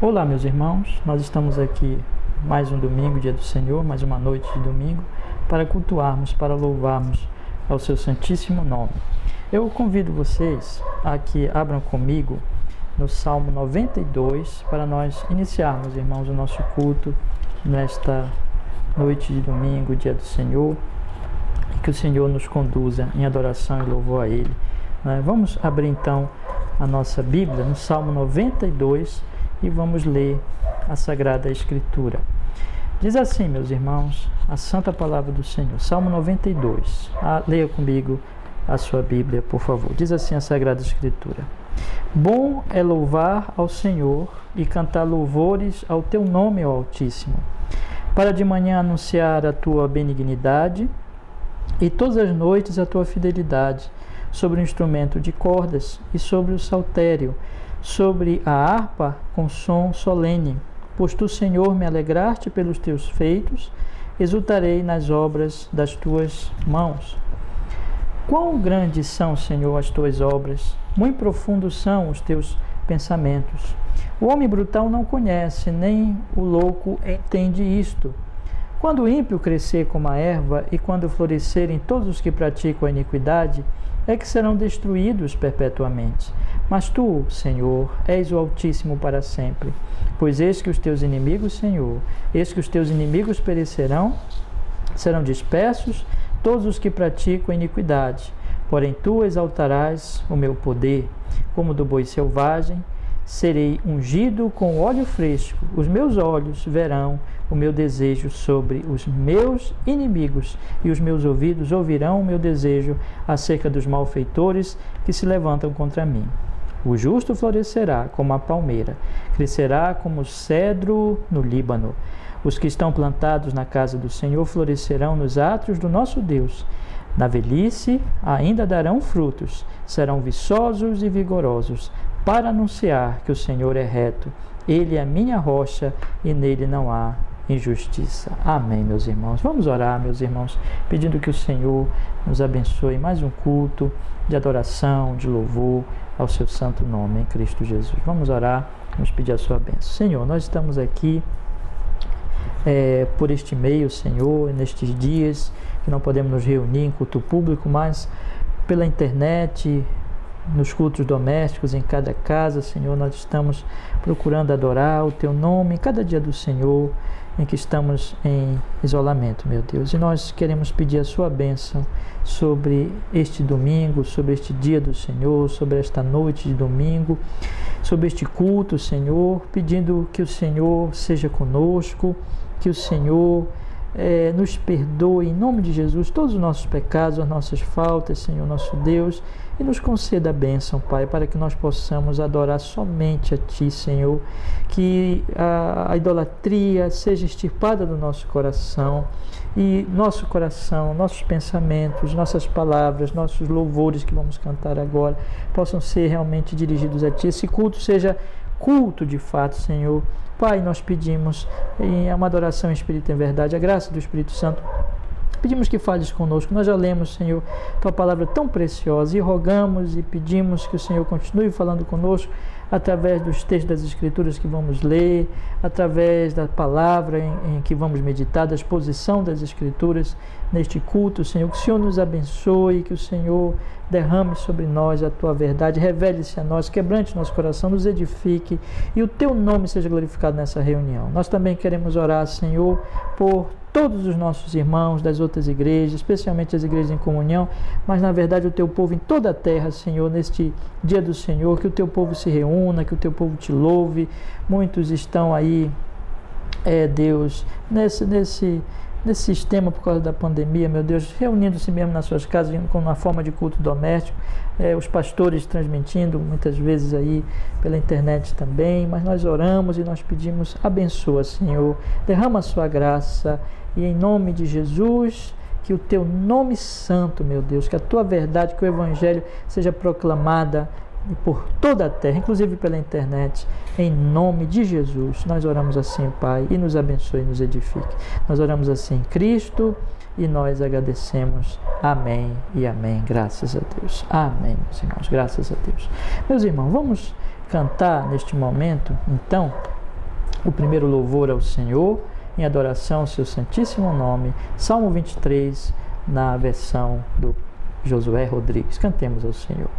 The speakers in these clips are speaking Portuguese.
Olá, meus irmãos, nós estamos aqui mais um domingo, dia do Senhor, mais uma noite de domingo, para cultuarmos, para louvarmos ao seu santíssimo nome. Eu convido vocês a que abram comigo no Salmo 92, para nós iniciarmos, irmãos, o nosso culto nesta noite de domingo, dia do Senhor, e que o Senhor nos conduza em adoração e louvor a Ele. Vamos abrir então a nossa Bíblia no Salmo 92 e vamos ler a Sagrada Escritura. Diz assim, meus irmãos, a Santa Palavra do Senhor. Salmo 92. Leia comigo a sua Bíblia, por favor. Diz assim a Sagrada Escritura. Bom é louvar ao Senhor e cantar louvores ao teu nome, ó Altíssimo, para de manhã anunciar a tua benignidade e todas as noites a tua fidelidade, sobre o instrumento de cordas e sobre o saltério, sobre a harpa com som solene. Pois tu, Senhor, me alegraste pelos teus feitos, exultarei nas obras das tuas mãos. Quão grandes são, Senhor, as tuas obras, muito profundos são os teus pensamentos. O homem brutal não conhece, nem o louco entende isto. Quando o ímpio crescer como a erva e quando florescerem todos os que praticam a iniquidade, é que serão destruídos perpetuamente. Mas tu, Senhor, és o Altíssimo para sempre. Pois eis que os teus inimigos, Senhor, eis que os teus inimigos perecerão, serão dispersos todos os que praticam a iniquidade. Porém tu exaltarás o meu poder, como do boi selvagem, serei ungido com óleo fresco. Os meus olhos verão o meu desejo sobre os meus inimigos, e os meus ouvidos ouvirão o meu desejo acerca dos malfeitores que se levantam contra mim. O justo florescerá como a palmeira, crescerá como o cedro no Líbano. Os que estão plantados na casa do Senhor florescerão nos átrios do nosso Deus. Na velhice ainda darão frutos, serão viçosos e vigorosos, para anunciar que o Senhor é reto. Ele é a minha rocha e nele não há injustiça. Amém, meus irmãos. Vamos orar, meus irmãos, pedindo que o Senhor nos abençoe mais um culto de adoração, de louvor ao seu santo nome, em Cristo Jesus. Vamos orar, vamos pedir a sua bênção. Senhor, nós estamos aqui por este meio, Senhor, nestes dias que não podemos nos reunir em culto público, mas pela internet, nos cultos domésticos, em cada casa, Senhor, nós estamos procurando adorar o Teu nome em cada dia do Senhor, em que estamos em isolamento, meu Deus. E nós queremos pedir a Sua bênção sobre este domingo, sobre este dia do Senhor, sobre esta noite de domingo, sobre este culto, Senhor, pedindo que o Senhor seja conosco, que o Senhor nos perdoe, em nome de Jesus, todos os nossos pecados, as nossas faltas, Senhor, nosso Deus, e nos conceda a bênção, Pai, para que nós possamos adorar somente a Ti, Senhor, que a idolatria seja extirpada do nosso coração, e nosso coração, nossos pensamentos, nossas palavras, nossos louvores que vamos cantar agora, possam ser realmente dirigidos a Ti. Esse culto seja culto de fato, Senhor. Pai, nós pedimos uma adoração em espírito e em verdade, a graça do Espírito Santo. Pedimos que fales conosco. Nós já lemos, Senhor, Tua palavra tão preciosa e rogamos e pedimos que o Senhor continue falando conosco através dos textos das Escrituras que vamos ler, através da palavra em que vamos meditar, da exposição das Escrituras neste culto, Senhor. Que o Senhor nos abençoe, que o Senhor derrame sobre nós a Tua verdade, revele-se a nós, quebrante nosso coração, nos edifique e o Teu nome seja glorificado nessa reunião. Nós também queremos orar, Senhor, por todos os nossos irmãos das outras igrejas, especialmente as igrejas em comunhão, mas na verdade o Teu povo em toda a terra, Senhor, neste dia do Senhor, que o Teu povo se reúna, que o Teu povo Te louve. Muitos estão aí, Deus, nesse sistema por causa da pandemia, meu Deus, reunindo-se mesmo nas suas casas, com uma forma de culto doméstico, os pastores transmitindo muitas vezes aí pela internet também, mas nós oramos e nós pedimos, abençoa, Senhor, derrama a Sua graça, e em nome de Jesus, que o Teu nome santo, meu Deus, que a Tua verdade, que o Evangelho seja proclamada por toda a terra, inclusive pela internet, em nome de Jesus. Nós oramos assim, Pai, e nos abençoe e nos edifique. Nós oramos assim em Cristo e nós agradecemos. Amém e amém. Graças a Deus. Amém, meus irmãos. Graças a Deus. Meus irmãos, vamos cantar neste momento, então, o primeiro louvor ao Senhor, em adoração ao seu santíssimo nome. Salmo 23, na versão do Josué Rodrigues. Cantemos ao Senhor.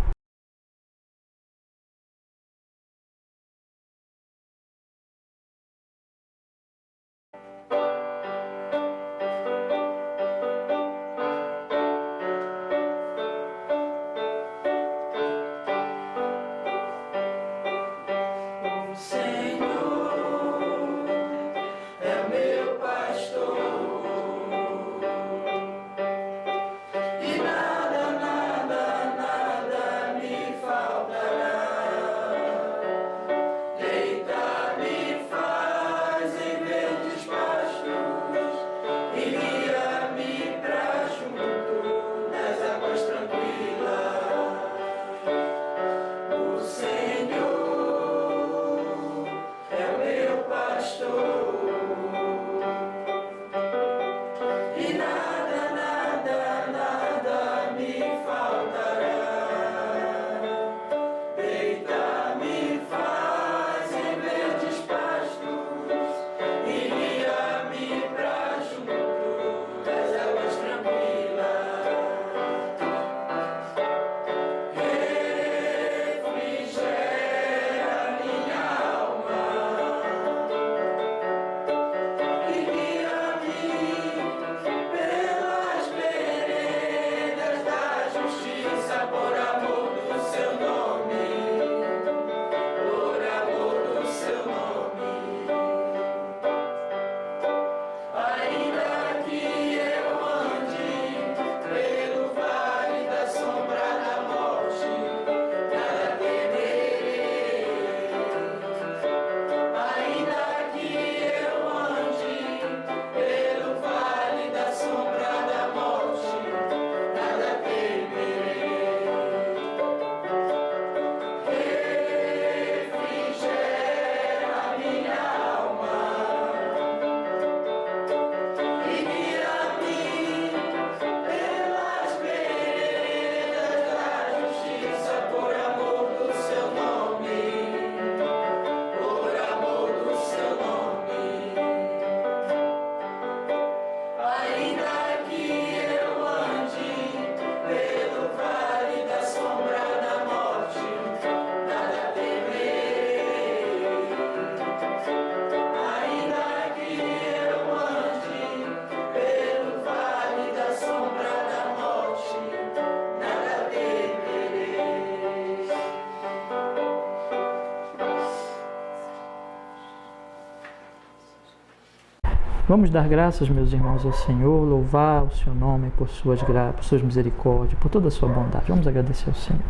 Vamos dar graças, meus irmãos, ao Senhor, louvar o seu nome por suas graças, por suas misericórdias, por toda a sua bondade. Vamos agradecer ao Senhor.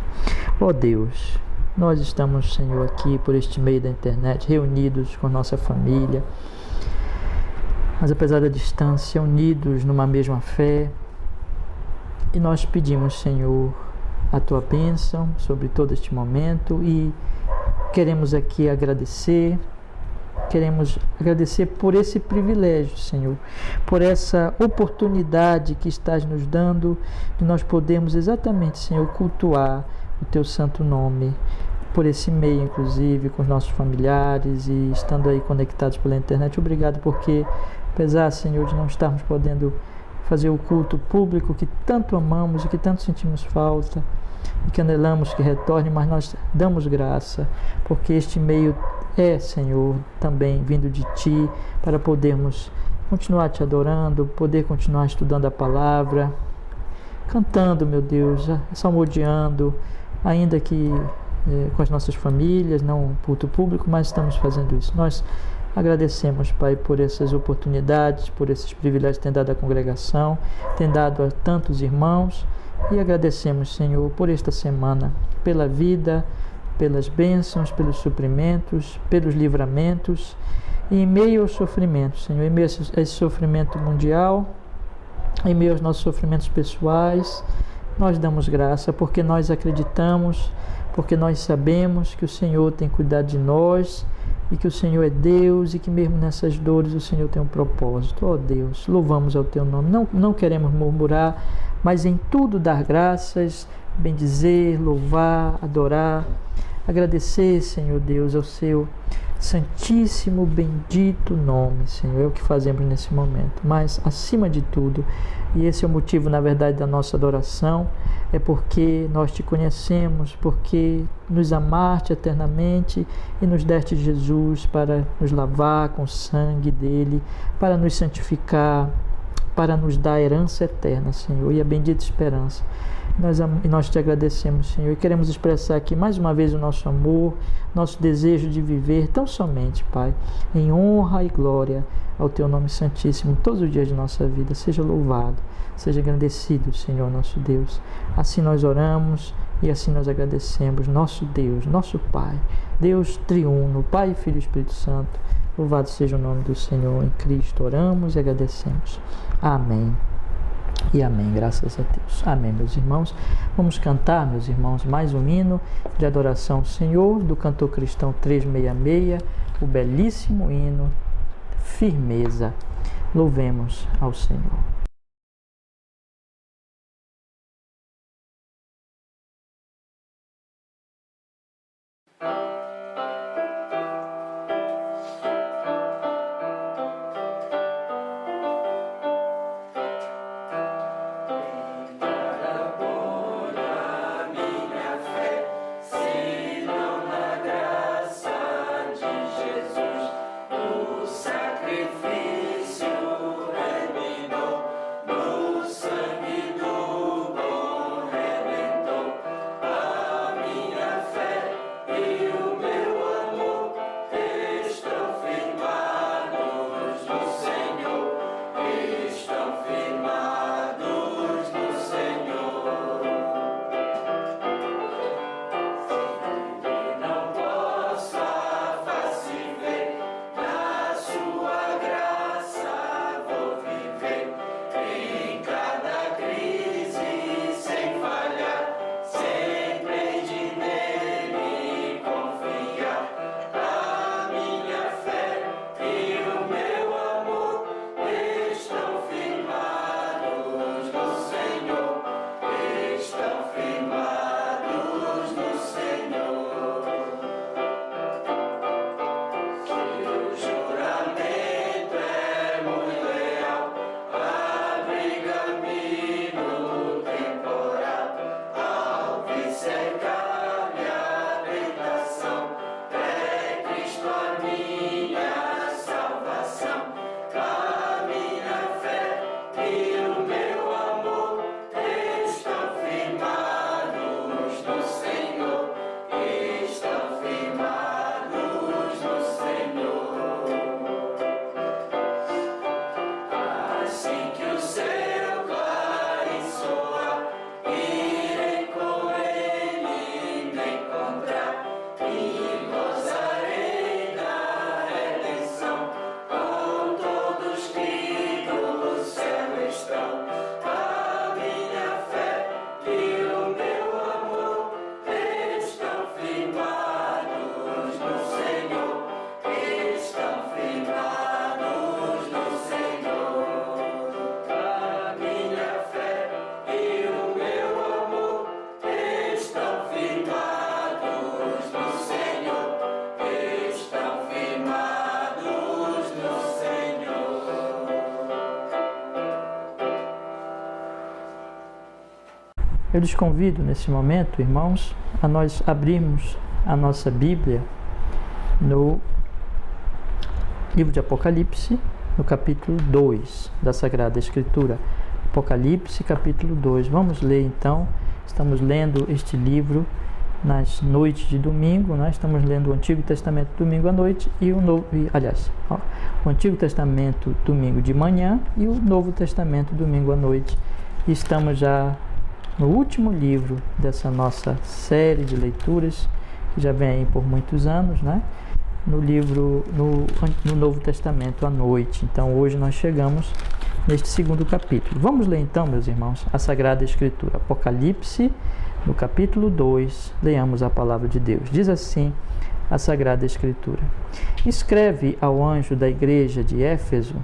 Ó Deus, nós estamos, Senhor, aqui por este meio da internet, reunidos com nossa família, mas apesar da distância, unidos numa mesma fé. E nós pedimos, Senhor, a tua bênção sobre todo este momento e queremos aqui agradecer. Queremos agradecer por esse privilégio, Senhor, por essa oportunidade que estás nos dando de nós podermos exatamente, Senhor, cultuar o teu santo nome, por esse meio, inclusive, com os nossos familiares e estando aí conectados pela internet. Obrigado porque, apesar, Senhor, de não estarmos podendo fazer o culto público que tanto amamos e que tanto sentimos falta e que anelamos que retorne, mas nós damos graça, porque este meio é, Senhor, também vindo de Ti, para podermos continuar Te adorando, poder continuar estudando a Palavra, cantando, meu Deus, salmodiando, ainda que com as nossas famílias, não culto público, mas estamos fazendo isso. Nós agradecemos, Pai, por essas oportunidades, por esses privilégios que tem dado à congregação, tem dado a tantos irmãos, e agradecemos, Senhor, por esta semana, pela vida, pelas bênçãos, pelos suprimentos, pelos livramentos, e em meio aos sofrimentos, Senhor, em meio a esse sofrimento mundial, em meio aos nossos sofrimentos pessoais, nós damos graça, porque nós acreditamos, porque nós sabemos que o Senhor tem cuidado de nós, e que o Senhor é Deus, e que mesmo nessas dores o Senhor tem um propósito. Ó Deus, louvamos ao Teu nome, não queremos murmurar, mas em tudo dar graças, bendizer, louvar, adorar, agradecer, Senhor Deus, ao seu santíssimo, bendito nome, Senhor. É o que fazemos nesse momento. Mas, acima de tudo, e esse é o motivo, na verdade, da nossa adoração, é porque nós te conhecemos, porque nos amaste eternamente e nos deste Jesus para nos lavar com o sangue dele, para nos santificar, para nos dar a herança eterna, Senhor, e a bendita esperança. E nós te agradecemos, Senhor, e queremos expressar aqui mais uma vez o nosso amor, nosso desejo de viver tão somente, Pai, em honra e glória ao Teu nome santíssimo, todos os dias de nossa vida. Seja louvado, seja agradecido, Senhor, nosso Deus. Assim nós oramos e assim nós agradecemos, nosso Deus, nosso Pai, Deus triuno, Pai, Filho e Espírito Santo. Louvado seja o nome do Senhor. Em Cristo oramos e agradecemos. Amém. E amém, graças a Deus. Amém, meus irmãos. Vamos cantar, meus irmãos, mais um hino de adoração ao Senhor, do cantor cristão 366, o belíssimo hino Firmeza. Louvemos ao Senhor. Eu lhes convido nesse momento, irmãos, a nós abrirmos a nossa Bíblia no livro de Apocalipse, no capítulo 2 da Sagrada Escritura. Apocalipse, capítulo 2. Vamos ler então, estamos lendo este livro nas noites de domingo, nós estamos lendo o Antigo Testamento domingo à noite e o Novo, o Antigo Testamento domingo de manhã e o Novo Testamento domingo à noite. E estamos já no último livro dessa nossa série de leituras, que já vem aí por muitos anos, né? No Novo Testamento à noite. Então hoje nós chegamos neste segundo capítulo. Vamos ler então, meus irmãos, a Sagrada Escritura. Apocalipse, no capítulo 2, leamos a palavra de Deus. Diz assim a Sagrada Escritura: Escreve ao anjo da igreja de Éfeso: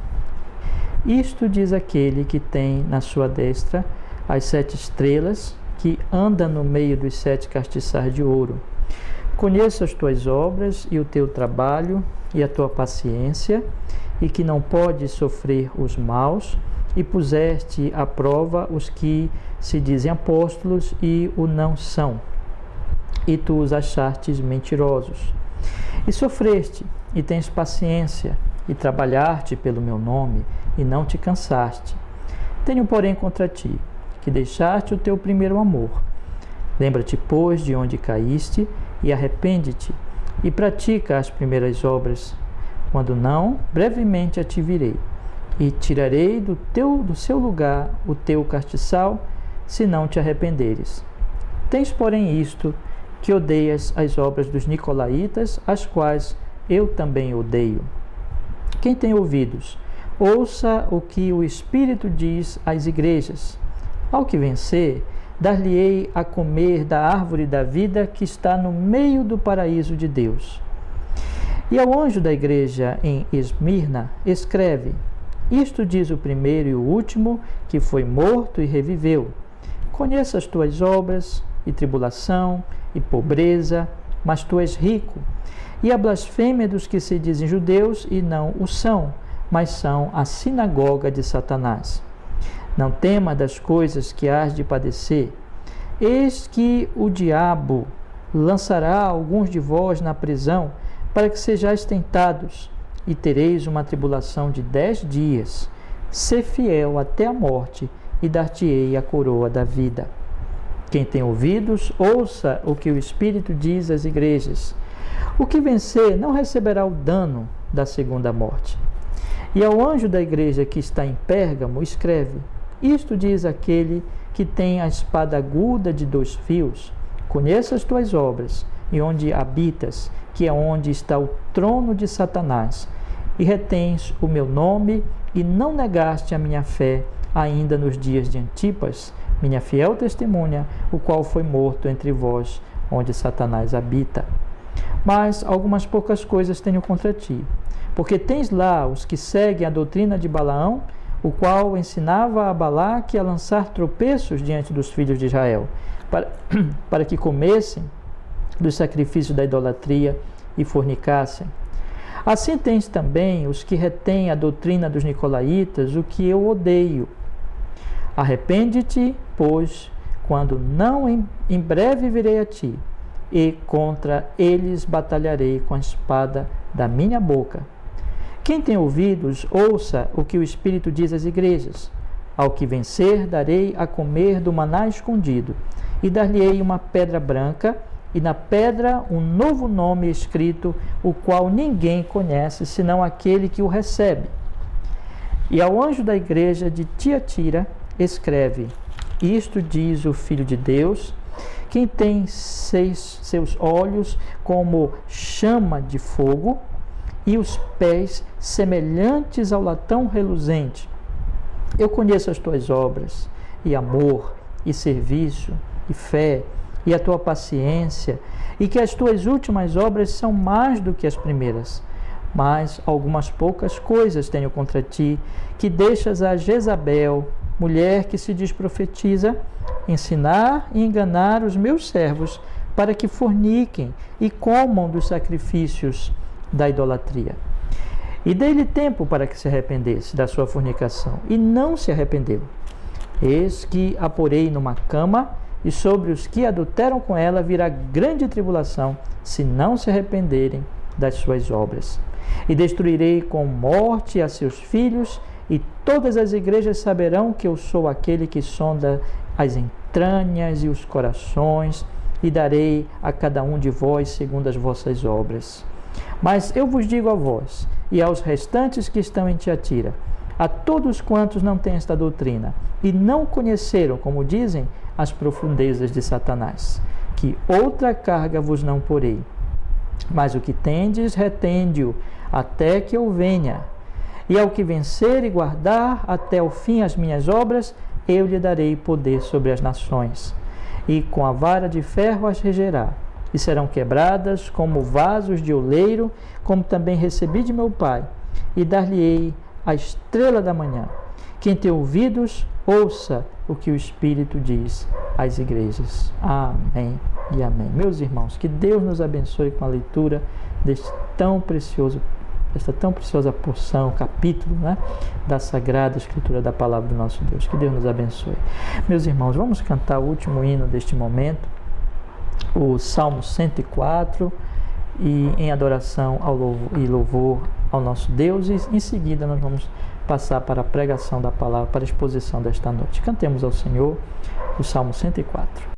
Isto diz aquele que tem na sua destra as 7 estrelas, que anda no meio dos 7 castiçais de ouro. Conheço as tuas obras e o teu trabalho e a tua paciência, e que não podes sofrer os maus, e puseste à prova os que se dizem apóstolos e o não são, e tu os achartes mentirosos. E sofreste, e tens paciência, e trabalhaste pelo meu nome, e não te cansaste. Tenho, porém, contra ti, que deixaste o teu primeiro amor. Lembra-te, pois, de onde caíste, e arrepende-te, e pratica as primeiras obras. Quando não, brevemente a te virei, e tirarei do seu lugar o teu castiçal, se não te arrependeres. Tens, porém, isto, que odeias as obras dos nicolaítas, as quais eu também odeio. Quem tem ouvidos, ouça o que o Espírito diz às igrejas. Ao que vencer, dar-lhe-ei a comer da árvore da vida que está no meio do paraíso de Deus. E ao anjo da igreja em Esmirna, escreve: Isto diz o primeiro e o último, que foi morto e reviveu. Conheço as tuas obras, e tribulação, e pobreza, mas tu és rico. E a blasfêmia dos que se dizem judeus e não o são, mas são a sinagoga de Satanás. Não tema das coisas que hás de padecer. Eis que o diabo lançará alguns de vós na prisão, para que sejais tentados, e tereis uma tribulação de 10 dias. Sê fiel até a morte, e dar-te-ei a coroa da vida. Quem tem ouvidos, ouça o que o Espírito diz às igrejas. O que vencer não receberá o dano da segunda morte. E ao anjo da igreja que está em Pérgamo, escreve: Isto diz aquele que tem a espada aguda de 2 fios. Conheço as tuas obras, e onde habitas, que é onde está o trono de Satanás, e retens o meu nome, e não negaste a minha fé, ainda nos dias de Antipas, minha fiel testemunha, o qual foi morto entre vós, onde Satanás habita. Mas algumas poucas coisas tenho contra ti, porque tens lá os que seguem a doutrina de Balaão, o qual ensinava a Balaque a lançar tropeços diante dos filhos de Israel, para que comessem dos sacrifícios da idolatria e fornicassem. Assim tens também os que retêm a doutrina dos nicolaítas, o que eu odeio. Arrepende-te, pois, quando não em breve virei a ti, e contra eles batalharei com a espada da minha boca. Quem tem ouvidos, ouça o que o Espírito diz às igrejas. Ao que vencer, darei a comer do maná escondido, e dar-lhe-ei uma pedra branca, e na pedra um novo nome escrito, o qual ninguém conhece, senão aquele que o recebe. E ao anjo da igreja de Tiatira, escreve: Isto diz o Filho de Deus, quem tem seus olhos como chama de fogo, e os pés semelhantes ao latão reluzente. Eu conheço as tuas obras, e amor, e serviço, e fé, e a tua paciência, e que as tuas últimas obras são mais do que as primeiras. Mas algumas poucas coisas tenho contra ti, que deixas a Jezabel, mulher que se diz profetiza, ensinar e enganar os meus servos, para que forniquem e comam dos sacrifícios da idolatria. E dei-lhe tempo para que se arrependesse da sua fornicação, e não se arrependeu. Eis que a porei numa cama, e sobre os que adulteram com ela virá grande tribulação, se não se arrependerem das suas obras. E destruirei com morte a seus filhos, e todas as igrejas saberão que eu sou aquele que sonda as entranhas e os corações, e darei a cada um de vós segundo as vossas obras. Mas eu vos digo a vós, e aos restantes que estão em Tiatira, a todos quantos não têm esta doutrina, e não conheceram, como dizem, as profundezas de Satanás, que outra carga vos não porei. Mas o que tendes, retende-o, até que eu venha. E ao que vencer e guardar até o fim as minhas obras, eu lhe darei poder sobre as nações. E com a vara de ferro as regerá, e serão quebradas como vasos de oleiro, como também recebi de meu Pai, e dar-lhe-ei a estrela da manhã. Quem tem ouvidos, ouça o que o Espírito diz às igrejas. Amém e amém. Meus irmãos, que Deus nos abençoe com a leitura desta tão preciosa porção, capítulo, né, da Sagrada Escritura, da Palavra do nosso Deus. Que Deus nos abençoe. Meus irmãos, vamos cantar o último hino deste momento, o Salmo 104, e em adoração e louvor ao nosso Deus, e em seguida nós vamos passar para a pregação da palavra, para a exposição desta noite. Cantemos ao Senhor o Salmo 104.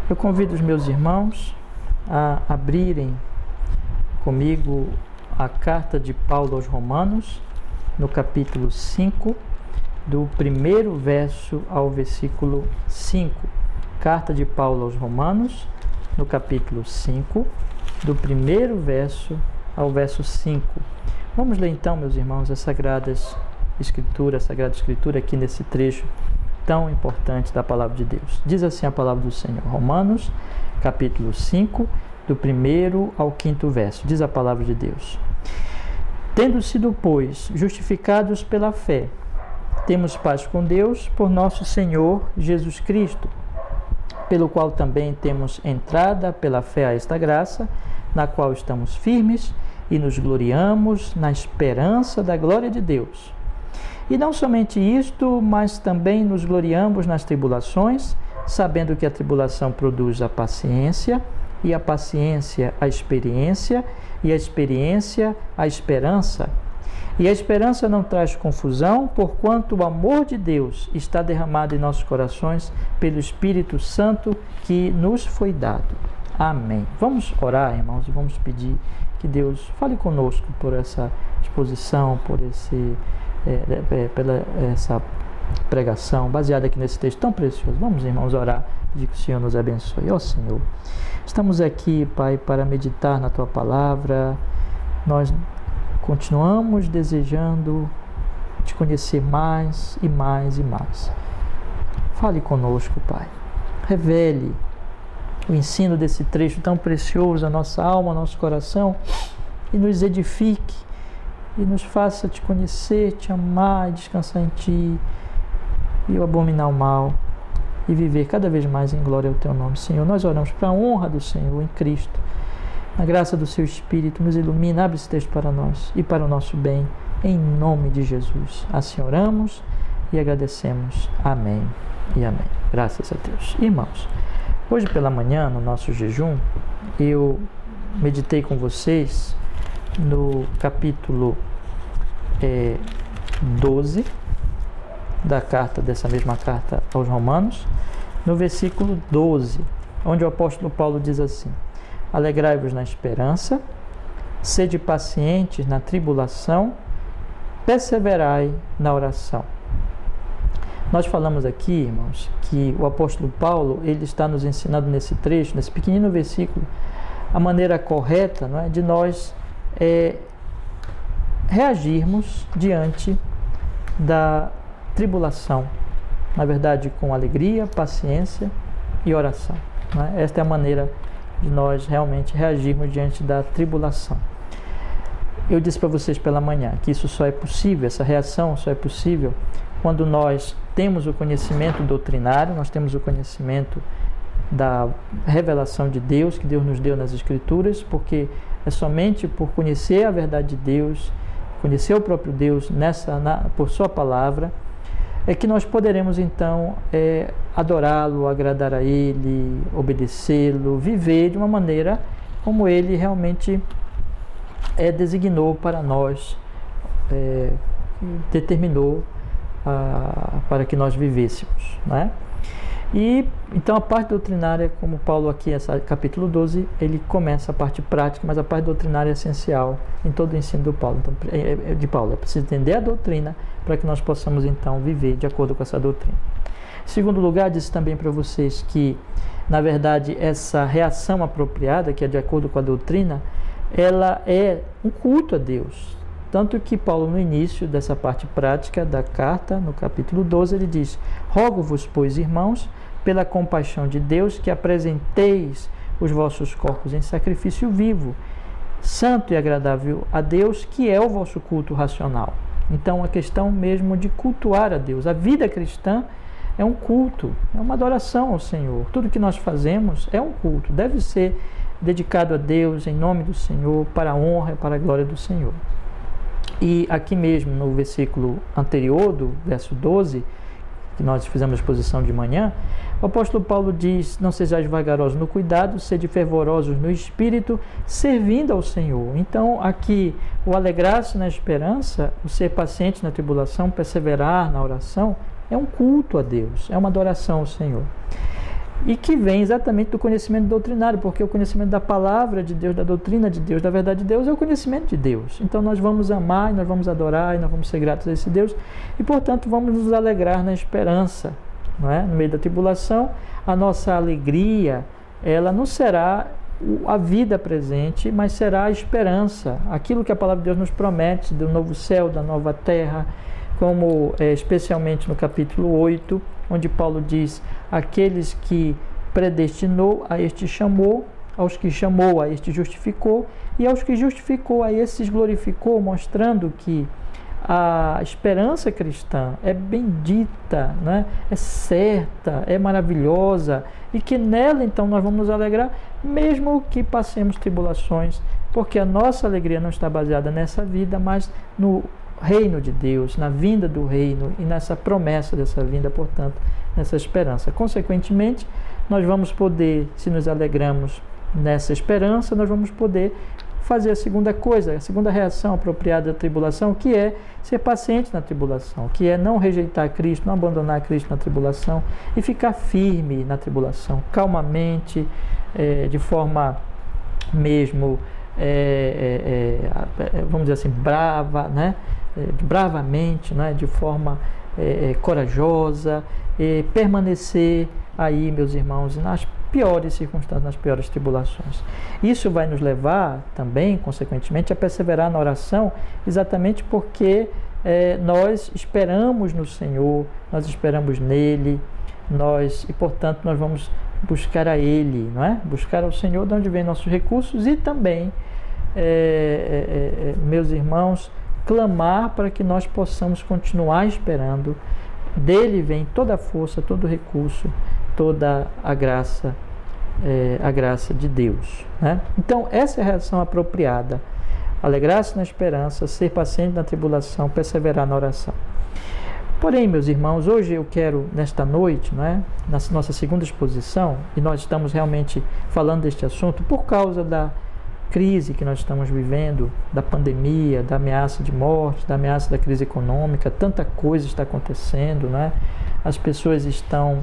Eu convido os meus irmãos a abrirem comigo a carta de Paulo aos Romanos, no capítulo 5, do primeiro verso ao versículo 5. Carta de Paulo aos Romanos, no capítulo 5, do primeiro verso ao verso 5. Vamos ler então, meus irmãos, a Sagrada Escritura aqui nesse trecho tão importante da Palavra de Deus. Diz assim a Palavra do Senhor, Romanos, capítulo 5, do 1º ao 5º verso. Diz a Palavra de Deus: Tendo sido, pois, justificados pela fé, temos paz com Deus por nosso Senhor Jesus Cristo, pelo qual também temos entrada pela fé a esta graça, na qual estamos firmes e nos gloriamos na esperança da glória de Deus. E não somente isto, mas também nos gloriamos nas tribulações, sabendo que a tribulação produz a paciência, e a paciência a experiência, e a experiência a esperança. E a esperança não traz confusão, porquanto o amor de Deus está derramado em nossos corações pelo Espírito Santo que nos foi dado. Amém. Vamos orar, irmãos, e vamos pedir que Deus fale conosco por essa exposição, por pela essa pregação baseada aqui nesse texto tão precioso. Vamos, irmãos, orar, pedir que o Senhor nos abençoe. Ó Senhor, estamos aqui, Pai, para meditar na Tua palavra. Nós continuamos desejando Te conhecer mais e mais e mais. Fale conosco, Pai. Revele o ensino desse trecho tão precioso à nossa alma, ao nosso coração, e nos edifique e nos faça Te conhecer, Te amar, descansar em Ti e abominar o mal e viver cada vez mais em glória ao Teu nome, Senhor. Nós oramos para a honra do Senhor em Cristo. Na graça do Seu Espírito, nos ilumina, abre esse texto para nós e para o nosso bem, em nome de Jesus. Assim oramos e agradecemos. Amém e amém. Graças a Deus. Irmãos, hoje pela manhã, no nosso jejum, eu meditei com vocês no capítulo 12 dessa mesma carta aos Romanos, no versículo 12, onde o apóstolo Paulo diz assim: alegrai-vos na esperança, sede pacientes na tribulação, perseverai na oração. Nós falamos aqui, irmãos, que o apóstolo Paulo, ele está nos ensinando nesse trecho, nesse pequenino versículo, a maneira correta, não é, de nós reagirmos diante da tribulação. Na verdade, com alegria, paciência e oração. Não é? Esta é a maneira de nós realmente reagirmos diante da tribulação. Eu disse para vocês pela manhã que isso só é possível, essa reação só é possível quando nós temos o conhecimento doutrinário, nós temos o conhecimento da revelação de Deus, que Deus nos deu nas Escrituras, porque é somente por conhecer a verdade de Deus, conhecer o próprio Deus por Sua palavra, é que nós poderemos então adorá-lo, agradar a Ele, obedecê-lo, viver de uma maneira como Ele realmente designou para nós, determinou para que nós vivêssemos, não é? E então a parte doutrinária, como Paulo aqui, capítulo 12, ele começa a parte prática, mas a parte doutrinária é essencial em todo o ensino do Paulo. Então, de Paulo, é preciso entender a doutrina para que nós possamos então viver de acordo com essa doutrina. Em segundo lugar, disse também para vocês que, na verdade, essa reação apropriada, que é de acordo com a doutrina, ela é um culto a Deus. Tanto que Paulo, no início dessa parte prática da carta, no capítulo 12, ele diz: rogo-vos, pois, irmãos, pela compaixão de Deus, que apresenteis os vossos corpos em sacrifício vivo, santo e agradável a Deus, que é o vosso culto racional. Então, a questão mesmo de cultuar a Deus. A vida cristã é um culto, é uma adoração ao Senhor. Tudo que nós fazemos é um culto, deve ser dedicado a Deus, em nome do Senhor, para a honra e para a glória do Senhor. E aqui mesmo, no versículo anterior, do verso 12, que nós fizemos a exposição de manhã, o apóstolo Paulo diz: não sejais vagarosos no cuidado, sede fervorosos no espírito, servindo ao Senhor. Então, aqui, o alegrar-se na esperança, o ser paciente na tribulação, perseverar na oração, é um culto a Deus, é uma adoração ao Senhor. E que vem exatamente do conhecimento doutrinário, porque o conhecimento da palavra de Deus, da doutrina de Deus, da verdade de Deus, é o conhecimento de Deus. Então nós vamos amar, e nós vamos adorar, e nós vamos ser gratos a esse Deus, e portanto vamos nos alegrar na esperança, não é? No meio da tribulação, a nossa alegria, ela não será a vida presente, mas será a esperança, aquilo que a palavra de Deus nos promete, do novo céu, da nova terra, como especialmente no capítulo 8, onde Paulo diz: aqueles que predestinou, a este chamou, aos que chamou, a este justificou, e aos que justificou, a esses glorificou, mostrando que a esperança cristã é bendita, né? É certa, é maravilhosa, e que nela então nós vamos nos alegrar, mesmo que passemos tribulações, porque a nossa alegria não está baseada nessa vida, mas no reino de Deus, na vinda do reino e nessa promessa dessa vinda, portanto, nessa esperança. Consequentemente, nós vamos poder, se nos alegramos nessa esperança, nós vamos poder fazer a segunda coisa, a segunda reação apropriada da tribulação, que é ser paciente na tribulação, que é não rejeitar Cristo, não abandonar Cristo na tribulação e ficar firme na tribulação, calmamente, de forma mesmo, vamos dizer assim, brava, né? Bravamente, né? De forma corajosa, permanecer aí, meus irmãos, nas piores circunstâncias, nas piores tribulações. Isso vai nos levar também, consequentemente, a perseverar na oração, exatamente porque nós esperamos no Senhor, nós esperamos nele, e portanto nós vamos buscar a Ele, não é? Buscar ao Senhor de onde vêm nossos recursos e também, meus irmãos, clamar para que nós possamos continuar esperando. Dele vem toda a força, todo o recurso, toda a graça de Deus, né? Então, essa é a reação apropriada. Alegrar-se na esperança, ser paciente na tribulação, perseverar na oração. Porém, meus irmãos, hoje eu quero, nesta noite, né, na nossa segunda exposição, e nós estamos realmente falando deste assunto por causa da crise que nós estamos vivendo, da pandemia, da ameaça de morte, da ameaça da crise econômica, tanta coisa está acontecendo, né? As pessoas estão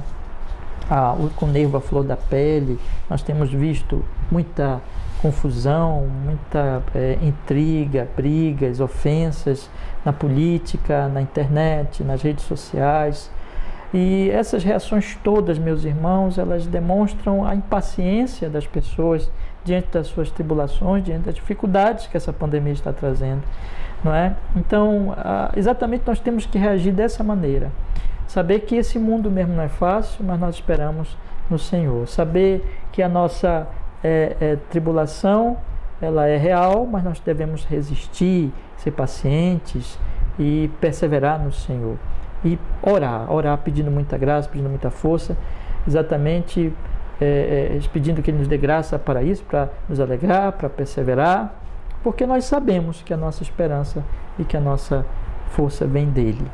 com o nervo à flor da pele, nós temos visto muita confusão, muita intriga, brigas, ofensas na política, na internet, nas redes sociais. E essas reações todas, meus irmãos, elas demonstram a impaciência das pessoas diante das suas tribulações, diante das dificuldades que essa pandemia está trazendo, não é? Então, exatamente nós temos que reagir dessa maneira. Saber que esse mundo mesmo não é fácil, mas nós esperamos no Senhor. Saber que a nossa tribulação, ela é real, mas nós devemos resistir, ser pacientes e perseverar no Senhor. E orar pedindo muita graça, pedindo muita força, exatamente pedindo que Ele nos dê graça para isso, para nos alegrar, para perseverar, porque nós sabemos que a nossa esperança e que a nossa força vem dEle.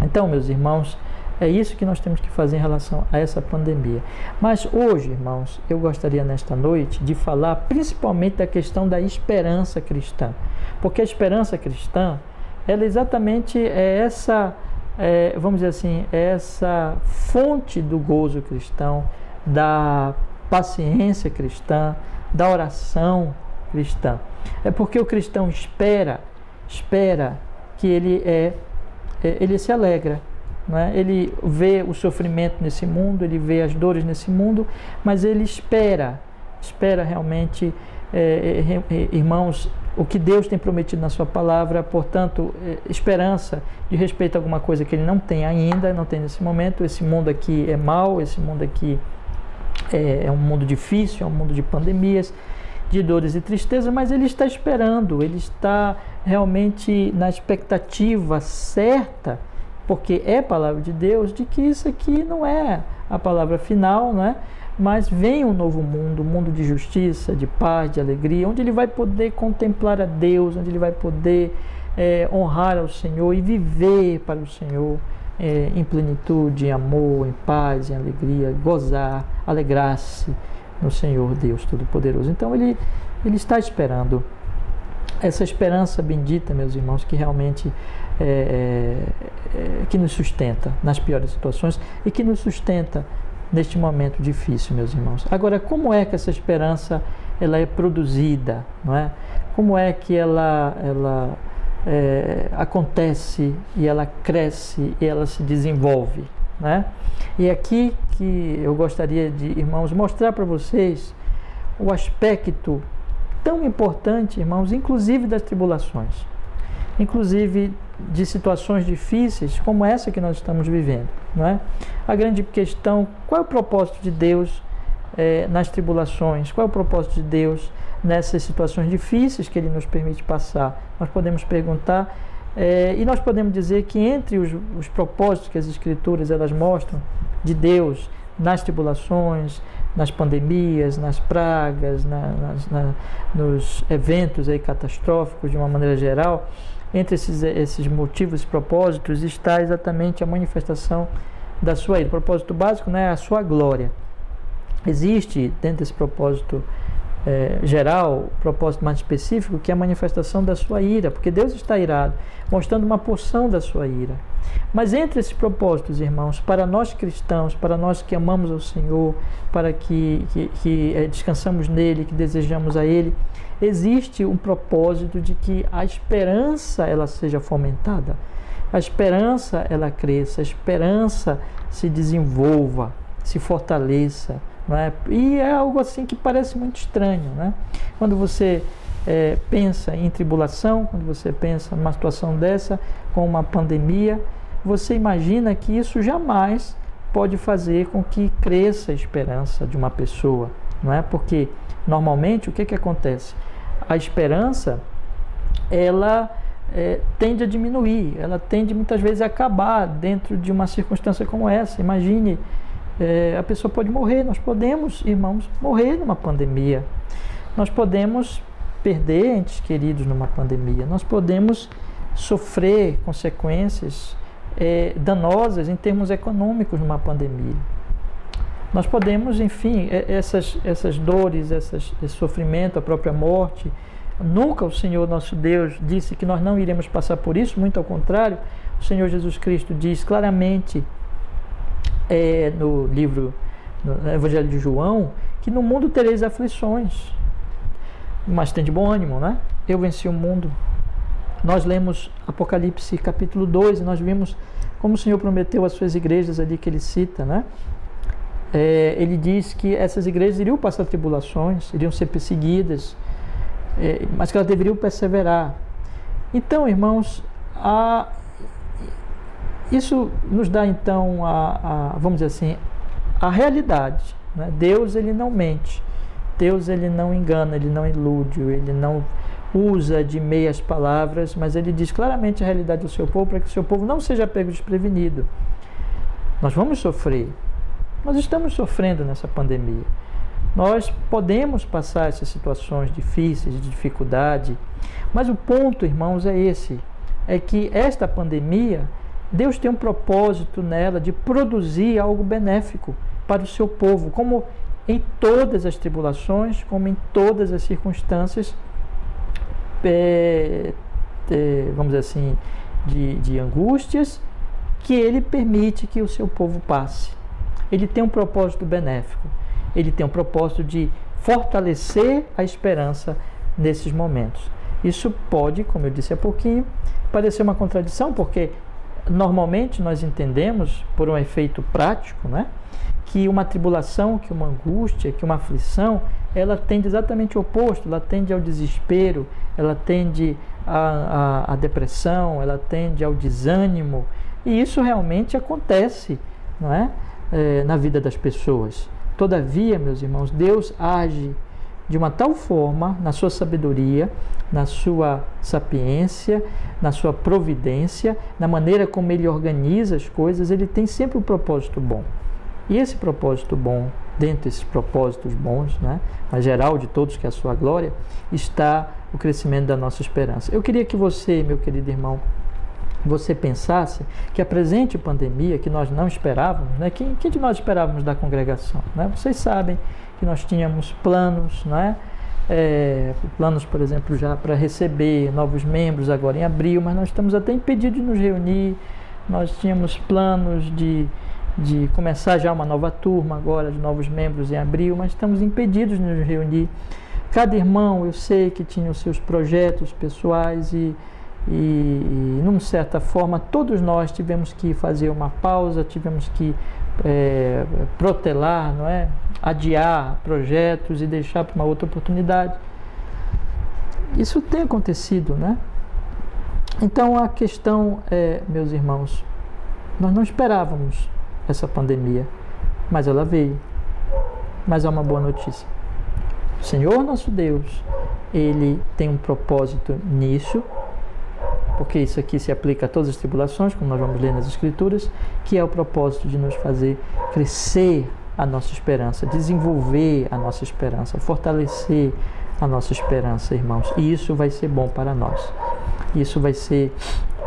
Então, meus irmãos, é isso que nós temos que fazer em relação a essa pandemia. Mas hoje, irmãos, eu gostaria nesta noite de falar principalmente da questão da esperança cristã, porque a esperança cristã, ela exatamente é essa, vamos dizer assim, essa fonte do gozo cristão, da paciência cristã, da oração cristã. É porque o cristão espera que ele se alegra, não é? Ele vê o sofrimento nesse mundo, ele vê as dores nesse mundo, mas ele espera realmente, irmãos, o que Deus tem prometido na sua palavra, portanto, esperança de respeito a alguma coisa que ele não tem ainda, não tem nesse momento. Esse mundo aqui é mau, esse mundo aqui é um mundo difícil, é um mundo de pandemias, de dores e tristeza, mas ele está esperando, ele está realmente na expectativa certa, porque é a palavra de Deus, de que isso aqui não é a palavra final, não é? Mas vem um novo mundo, um mundo de justiça, de paz, de alegria, onde ele vai poder contemplar a Deus, onde ele vai poder honrar ao Senhor e viver para o Senhor em plenitude, em amor, em paz, em alegria, gozar, alegrar-se no Senhor Deus Todo-Poderoso. Então ele está esperando essa esperança bendita, meus irmãos, que realmente que nos sustenta nas piores situações e que nos sustenta neste momento difícil, meus irmãos. Agora, como é que essa esperança ela é produzida, não é? Como é que ela acontece e ela cresce e ela se desenvolve, né? E aqui que eu gostaria de, irmãos, mostrar para vocês o aspecto tão importante, irmãos, inclusive das tribulações, inclusive de situações difíceis como essa que nós estamos vivendo, não é? A grande questão, qual é o propósito de Deus nas tribulações? Qual é o propósito de Deus nessas situações difíceis que Ele nos permite passar? Nós podemos perguntar e nós podemos dizer que entre os propósitos que as Escrituras elas mostram de Deus nas tribulações, nas pandemias, nas pragas, nos eventos aí catastróficos de uma maneira geral, entre esses motivos e propósitos está exatamente a manifestação da sua ira. O propósito básico, né, é a sua glória. Existe dentro desse propósito geral, propósito mais específico, que é a manifestação da sua ira, porque Deus está irado, mostrando uma porção da sua ira. Mas entre esses propósitos, irmãos, para nós cristãos, para nós que amamos ao Senhor, para que descansamos nele, que desejamos a ele, existe um propósito de que a esperança ela seja fomentada, a esperança ela cresça, a esperança se desenvolva, se fortaleça. Não é? E é algo assim que parece muito estranho, né? Quando você pensa em tribulação, quando você pensa numa situação dessa, com uma pandemia, você imagina que isso jamais pode fazer com que cresça a esperança de uma pessoa, não é? Porque normalmente o que acontece? A esperança ela tende a diminuir, ela tende muitas vezes a acabar dentro de uma circunstância como essa. Imagine, a pessoa pode morrer, nós podemos, irmãos, morrer numa pandemia, nós podemos perder entes queridos numa pandemia, nós podemos sofrer consequências danosas em termos econômicos numa pandemia. Nós podemos, enfim, essas dores, esse sofrimento, a própria morte, nunca o Senhor nosso Deus disse que nós não iremos passar por isso, muito ao contrário, o Senhor Jesus Cristo diz claramente no Evangelho de João, que no mundo tereis aflições, mas tem de bom ânimo, né? Eu venci o mundo. Nós lemos Apocalipse capítulo 2 e nós vimos como o Senhor prometeu às suas igrejas ali que ele cita, né? Ele diz que essas igrejas iriam passar tribulações, iriam ser perseguidas, mas que elas deveriam perseverar. Então, irmãos, isso nos dá então vamos dizer assim, a realidade, né? Deus ele não mente, Deus ele não engana, ele não ilude, ele não usa de meias palavras, mas ele diz claramente a realidade do seu povo para que o seu povo não seja pego desprevenido. Nós vamos sofrer, nós estamos sofrendo nessa pandemia, nós podemos passar essas situações difíceis, de dificuldade, mas o ponto, irmãos, é que esta pandemia, Deus tem um propósito nela de produzir algo benéfico para o seu povo, como em todas as tribulações, como em todas as circunstâncias, vamos dizer assim, de angústias, que ele permite que o seu povo passe. Ele tem um propósito benéfico, ele tem um propósito de fortalecer a esperança nesses momentos. Isso pode, como eu disse há pouquinho, parecer uma contradição, porque normalmente nós entendemos, por um efeito prático, né, que uma tribulação, que uma angústia, que uma aflição, ela tende exatamente ao oposto, ela tende ao desespero, ela tende à depressão, ela tende ao desânimo, e isso realmente acontece, não é? Na vida das pessoas. Todavia, meus irmãos, Deus age de uma tal forma, na sua sabedoria, na sua sapiência, na sua providência, na maneira como ele organiza as coisas, ele tem sempre um propósito bom. E esse propósito bom, dentro desses propósitos bons, né, mas geral de todos, que é a sua glória, está o crescimento da nossa esperança. Eu queria que você, meu querido irmão, você pensasse que a presente pandemia, que nós não esperávamos, né, quem de nós esperávamos da congregação? Né? Vocês sabem que nós tínhamos planos, né? Planos, por exemplo, já para receber novos membros agora em abril, mas nós estamos até impedidos de nos reunir. Nós tínhamos planos de começar já uma nova turma agora de novos membros em abril, mas estamos impedidos de nos reunir. Cada irmão, eu sei que tinha os seus projetos pessoais e numa certa forma, todos nós tivemos que fazer uma pausa, tivemos que protelar, não é? Adiar projetos e deixar para uma outra oportunidade. Isso tem acontecido, né? Então a questão meus irmãos, nós não esperávamos essa pandemia, mas ela veio. Mas há uma boa notícia. O Senhor nosso Deus, ele tem um propósito nisso, porque isso aqui se aplica a todas as tribulações, como nós vamos ler nas Escrituras, que é o propósito de nos fazer crescer a nossa esperança, desenvolver a nossa esperança, fortalecer a nossa esperança, irmãos. E isso vai ser bom para nós. Isso vai ser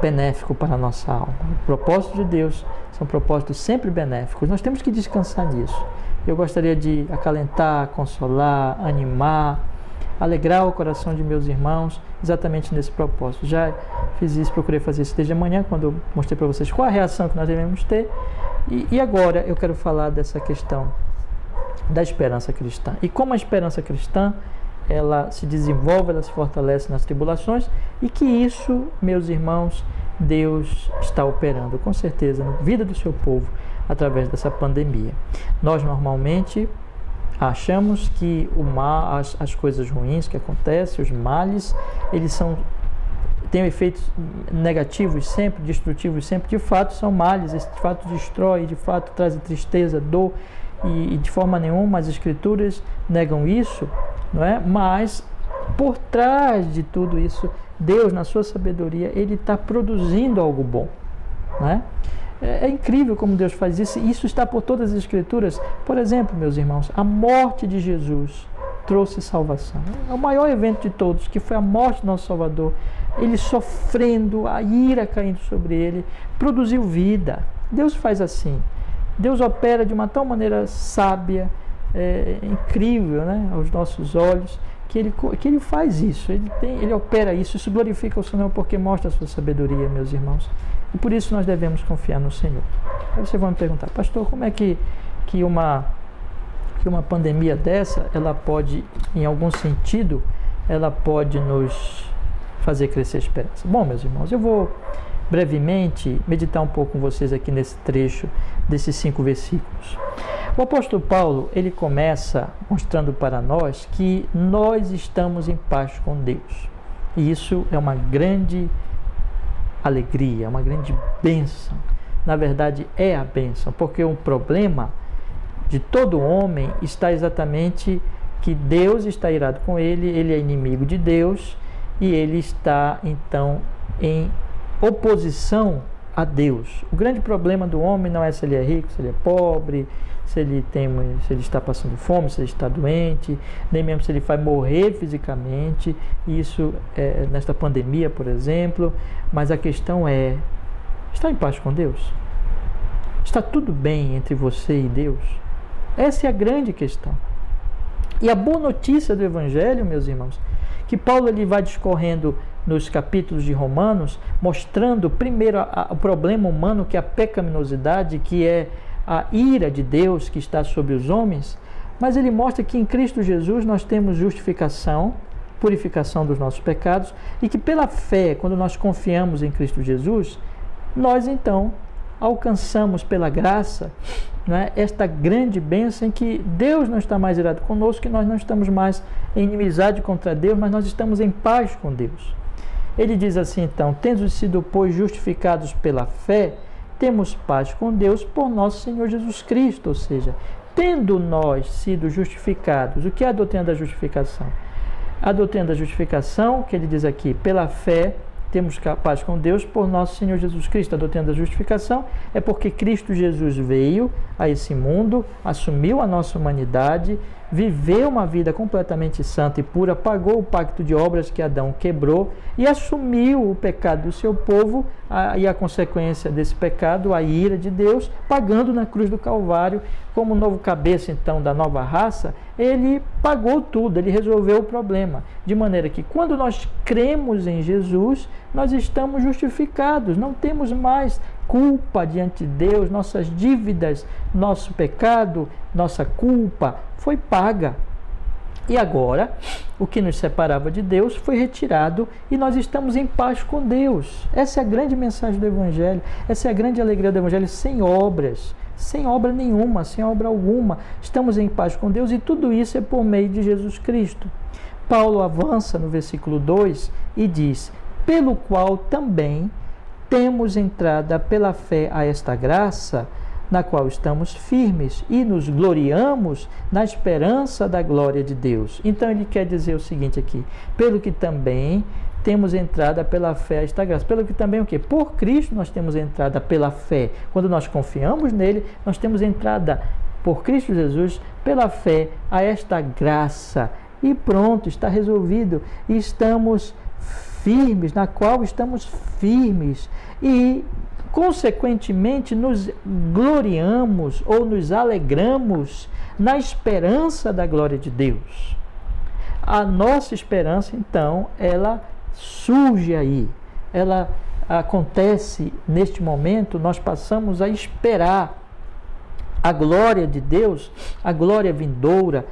benéfico para a nossa alma. O propósito de Deus são propósitos sempre benéficos. Nós temos que descansar nisso. Eu gostaria de acalentar, consolar, animar, alegrar o coração de meus irmãos, exatamente nesse propósito. Já fiz isso, procurei fazer isso desde amanhã, quando eu mostrei para vocês qual a reação que nós devemos ter. E agora eu quero falar dessa questão da esperança cristã. E como a esperança cristã, ela se desenvolve, ela se fortalece nas tribulações, e que isso, meus irmãos, Deus está operando, com certeza, na vida do seu povo, através dessa pandemia. Nós, normalmente, achamos que o mal, as coisas ruins que acontecem, os males, eles têm efeitos negativos sempre, destrutivos sempre. De fato, são males, de fato destrói, de fato traz tristeza, dor, e de forma nenhuma as Escrituras negam isso, não é? Mas por trás de tudo isso, Deus, na sua sabedoria, Ele está produzindo algo bom, não é? É incrível como Deus faz isso. Isso está por todas as Escrituras. Por exemplo, meus irmãos, a morte de Jesus trouxe salvação. É o maior evento de todos, que foi a morte do nosso Salvador. Ele sofrendo, a ira caindo sobre ele, produziu vida. Deus faz assim. Deus opera de uma tal maneira sábia, incrível, né, aos nossos olhos, que ele faz isso, ele opera isso. Isso glorifica o Senhor, porque mostra a sua sabedoria, meus irmãos. E por isso nós devemos confiar no Senhor. Aí você vai me perguntar, pastor, como é que uma pandemia dessa, ela pode, em algum sentido, ela pode nos fazer crescer a esperança? Bom, meus irmãos, eu vou brevemente meditar um pouco com vocês aqui nesse trecho desses 5 versículos. O apóstolo Paulo, ele começa mostrando para nós que nós estamos em paz com Deus. E isso é uma grande alegria, uma grande bênção. Na verdade, é a bênção, porque o problema de todo homem está exatamente que Deus está irado com ele, ele é inimigo de Deus e ele está, então, em oposição a Deus. O grande problema do homem não é se ele é rico, se ele é pobre, se ele está passando fome, se ele está doente, nem mesmo se ele vai morrer fisicamente. Isso é nesta pandemia, por exemplo. Mas a questão é: está em paz com Deus? Está tudo bem entre você e Deus? Essa é a grande questão. E a boa notícia do Evangelho, meus irmãos, que Paulo ele vai discorrendo nos capítulos de Romanos, mostrando primeiro o problema humano, que é a pecaminosidade, que é a ira de Deus que está sobre os homens, mas ele mostra que em Cristo Jesus nós temos justificação, purificação dos nossos pecados, e que pela fé, quando nós confiamos em Cristo Jesus, nós então alcançamos pela graça, né, esta grande bênção em que Deus não está mais irado conosco, que nós não estamos mais em inimizade contra Deus, mas nós estamos em paz com Deus. Ele diz assim, então: tendo sido, pois, justificados pela fé, temos paz com Deus por nosso Senhor Jesus Cristo. Ou seja, tendo nós sido justificados, o que é a doutrina da justificação? A doutrina da justificação, que ele diz aqui, pela fé, temos paz com Deus por nosso Senhor Jesus Cristo. A doutrina da justificação é porque Cristo Jesus veio a esse mundo, assumiu a nossa humanidade, viveu uma vida completamente santa e pura, pagou o pacto de obras que Adão quebrou e assumiu o pecado do seu povo e a consequência desse pecado, a ira de Deus, pagando na cruz do Calvário, como novo cabeça então da nova raça. Ele pagou tudo, ele resolveu o problema, de maneira que quando nós cremos em Jesus, nós estamos justificados, não temos mais culpa diante de Deus, nossas dívidas, nosso pecado, nossa culpa foi paga. E agora, o que nos separava de Deus foi retirado e nós estamos em paz com Deus. Essa é a grande mensagem do Evangelho, essa é a grande alegria do Evangelho, sem obras, sem obra nenhuma, sem obra alguma. Estamos em paz com Deus e tudo isso é por meio de Jesus Cristo. Paulo avança no versículo 2 e diz: pelo qual também temos entrada pela fé a esta graça, na qual estamos firmes e nos gloriamos na esperança da glória de Deus. Então ele quer dizer o seguinte aqui: pelo que também temos entrada pela fé a esta graça. Pelo que também o quê? Por Cristo nós temos entrada pela fé. Quando nós confiamos nele, nós temos entrada por Cristo Jesus pela fé a esta graça. E pronto, está resolvido. E estamos firmes, na qual estamos firmes. E consequentemente nos gloriamos ou nos alegramos na esperança da glória de Deus. A nossa esperança, então, ela surge aí, ela acontece neste momento, nós passamos a esperar a glória de Deus, a glória vindoura,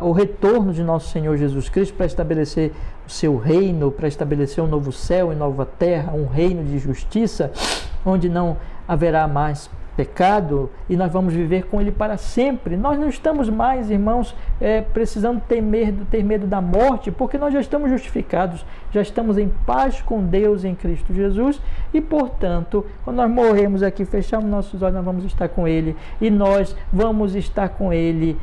o retorno de nosso Senhor Jesus Cristo para estabelecer o seu reino, para estabelecer um novo céu e nova terra, um reino de justiça, onde não haverá mais pecado e nós vamos viver com Ele para sempre. Nós não estamos mais, irmãos, precisando ter medo da morte, porque nós já estamos justificados, já estamos em paz com Deus em Cristo Jesus e, portanto, quando nós morremos aqui, fechamos nossos olhos, nós vamos estar com Ele e nós vamos estar com Ele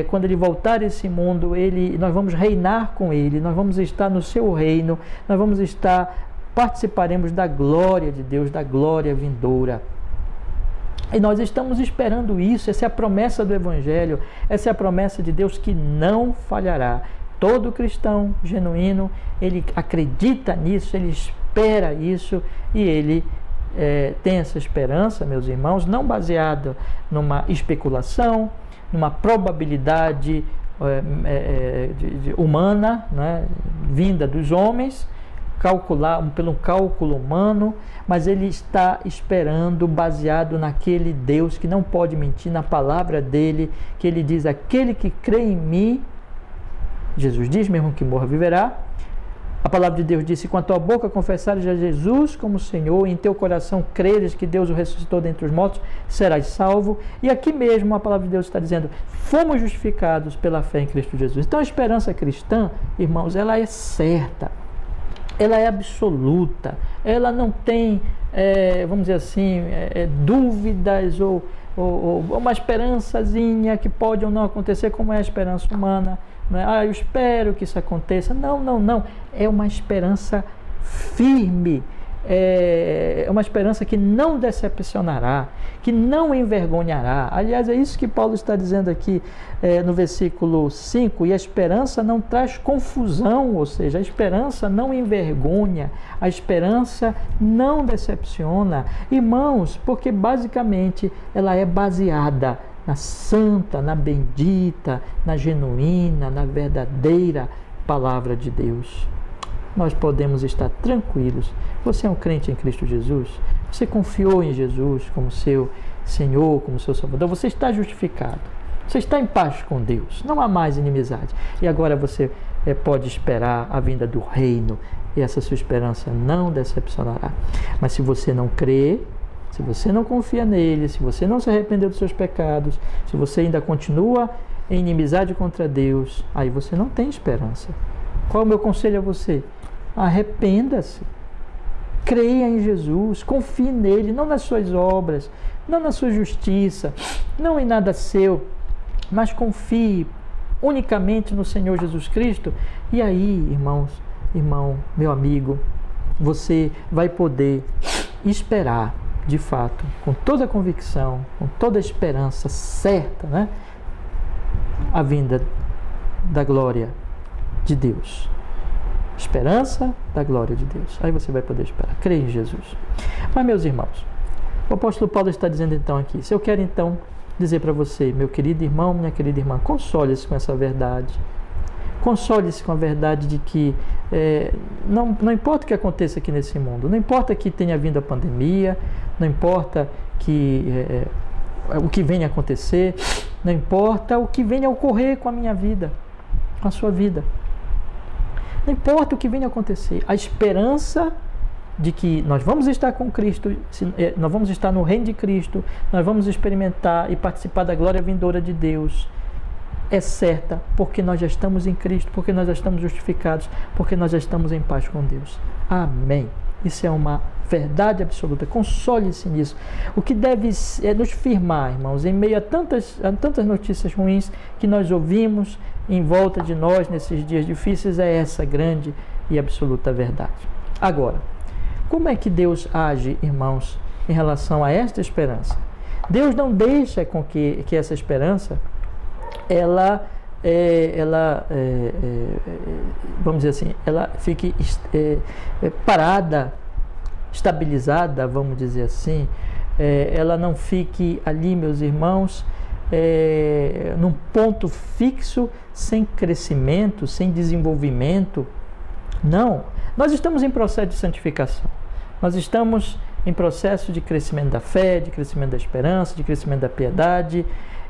quando Ele voltar a esse mundo, nós vamos reinar com Ele, nós vamos estar no seu reino, nós participaremos da glória de Deus, da glória vindoura. E nós estamos esperando isso, essa é a promessa do Evangelho, essa é a promessa de Deus que não falhará. Todo cristão genuíno, ele acredita nisso, ele espera isso e ele tem essa esperança, meus irmãos, não baseada numa especulação, numa probabilidade humana, né, vinda dos homens, pelo cálculo humano, mas ele está esperando baseado naquele Deus que não pode mentir, na palavra dele, que ele diz: aquele que crê em mim, Jesus diz, mesmo que morra viverá. A palavra de Deus diz: se com a tua boca confessares a Jesus como Senhor e em teu coração creres que Deus o ressuscitou dentre os mortos, serás salvo. E aqui mesmo a palavra de Deus está dizendo: fomos justificados pela fé em Cristo Jesus. Então a esperança cristã, irmãos, ela é certa, ela é absoluta, ela não tem, vamos dizer assim, dúvidas ou uma esperançazinha que pode ou não acontecer, como é a esperança humana. Não é? Eu espero que isso aconteça. Não. É uma esperança firme, é uma esperança que não decepcionará, que não envergonhará. Aliás, é isso que Paulo está dizendo aqui no versículo 5, e a esperança não traz confusão, ou seja, a esperança não envergonha, a esperança não decepciona. Irmãos, porque basicamente ela é baseada na santa, na bendita, na genuína, na verdadeira palavra de Deus. Nós podemos estar tranquilos. Você é um crente em Cristo Jesus? Você confiou em Jesus como seu Senhor, como seu Salvador? Você está justificado. Você está em paz com Deus. Não há mais inimizade. E agora você pode esperar a vinda do reino. E essa sua esperança não decepcionará. Mas se você não crê, se você não confia nele, se você não se arrependeu dos seus pecados, se você ainda continua em inimizade contra Deus, aí você não tem esperança. Qual é o meu conselho a você? Arrependa-se. Creia em Jesus, confie nele, não nas suas obras, não na sua justiça, não em nada seu, mas confie unicamente no Senhor Jesus Cristo. E aí, irmão, meu amigo, você vai poder esperar, de fato, com toda a convicção, com toda a esperança certa, né, a vinda da glória de Deus. Esperança da glória de Deus. Aí você vai poder esperar. Creia em Jesus. Mas, meus irmãos, o apóstolo Paulo está dizendo então aqui: se eu quero então dizer para você, meu querido irmão, minha querida irmã, console-se com essa verdade. Console-se com a verdade de que não importa o que aconteça aqui nesse mundo, não importa que tenha vindo a pandemia, não importa o que venha a acontecer, não importa o que venha a ocorrer com a minha vida, com a sua vida. Não importa o que venha a acontecer, a esperança de que nós vamos estar com Cristo, nós vamos estar no reino de Cristo, nós vamos experimentar e participar da glória vindoura de Deus, é certa, porque nós já estamos em Cristo, porque nós já estamos justificados, porque nós já estamos em paz com Deus. Amém. Isso é uma verdade absoluta. Console-se nisso. O que deve nos firmar, irmãos, em meio a tantas notícias ruins que nós ouvimos em volta de nós nesses dias difíceis, é essa grande e absoluta verdade. Agora, como é que Deus age, irmãos, em relação a esta esperança? Deus não deixa com que essa esperança vamos dizer assim, ela fique parada, estabilizada, vamos dizer assim, ela não fique ali, meus irmãos, num ponto fixo, sem crescimento, sem desenvolvimento. Não, nós estamos em processo de santificação. Nós estamos em processo de crescimento da fé, de crescimento da esperança, de crescimento da piedade.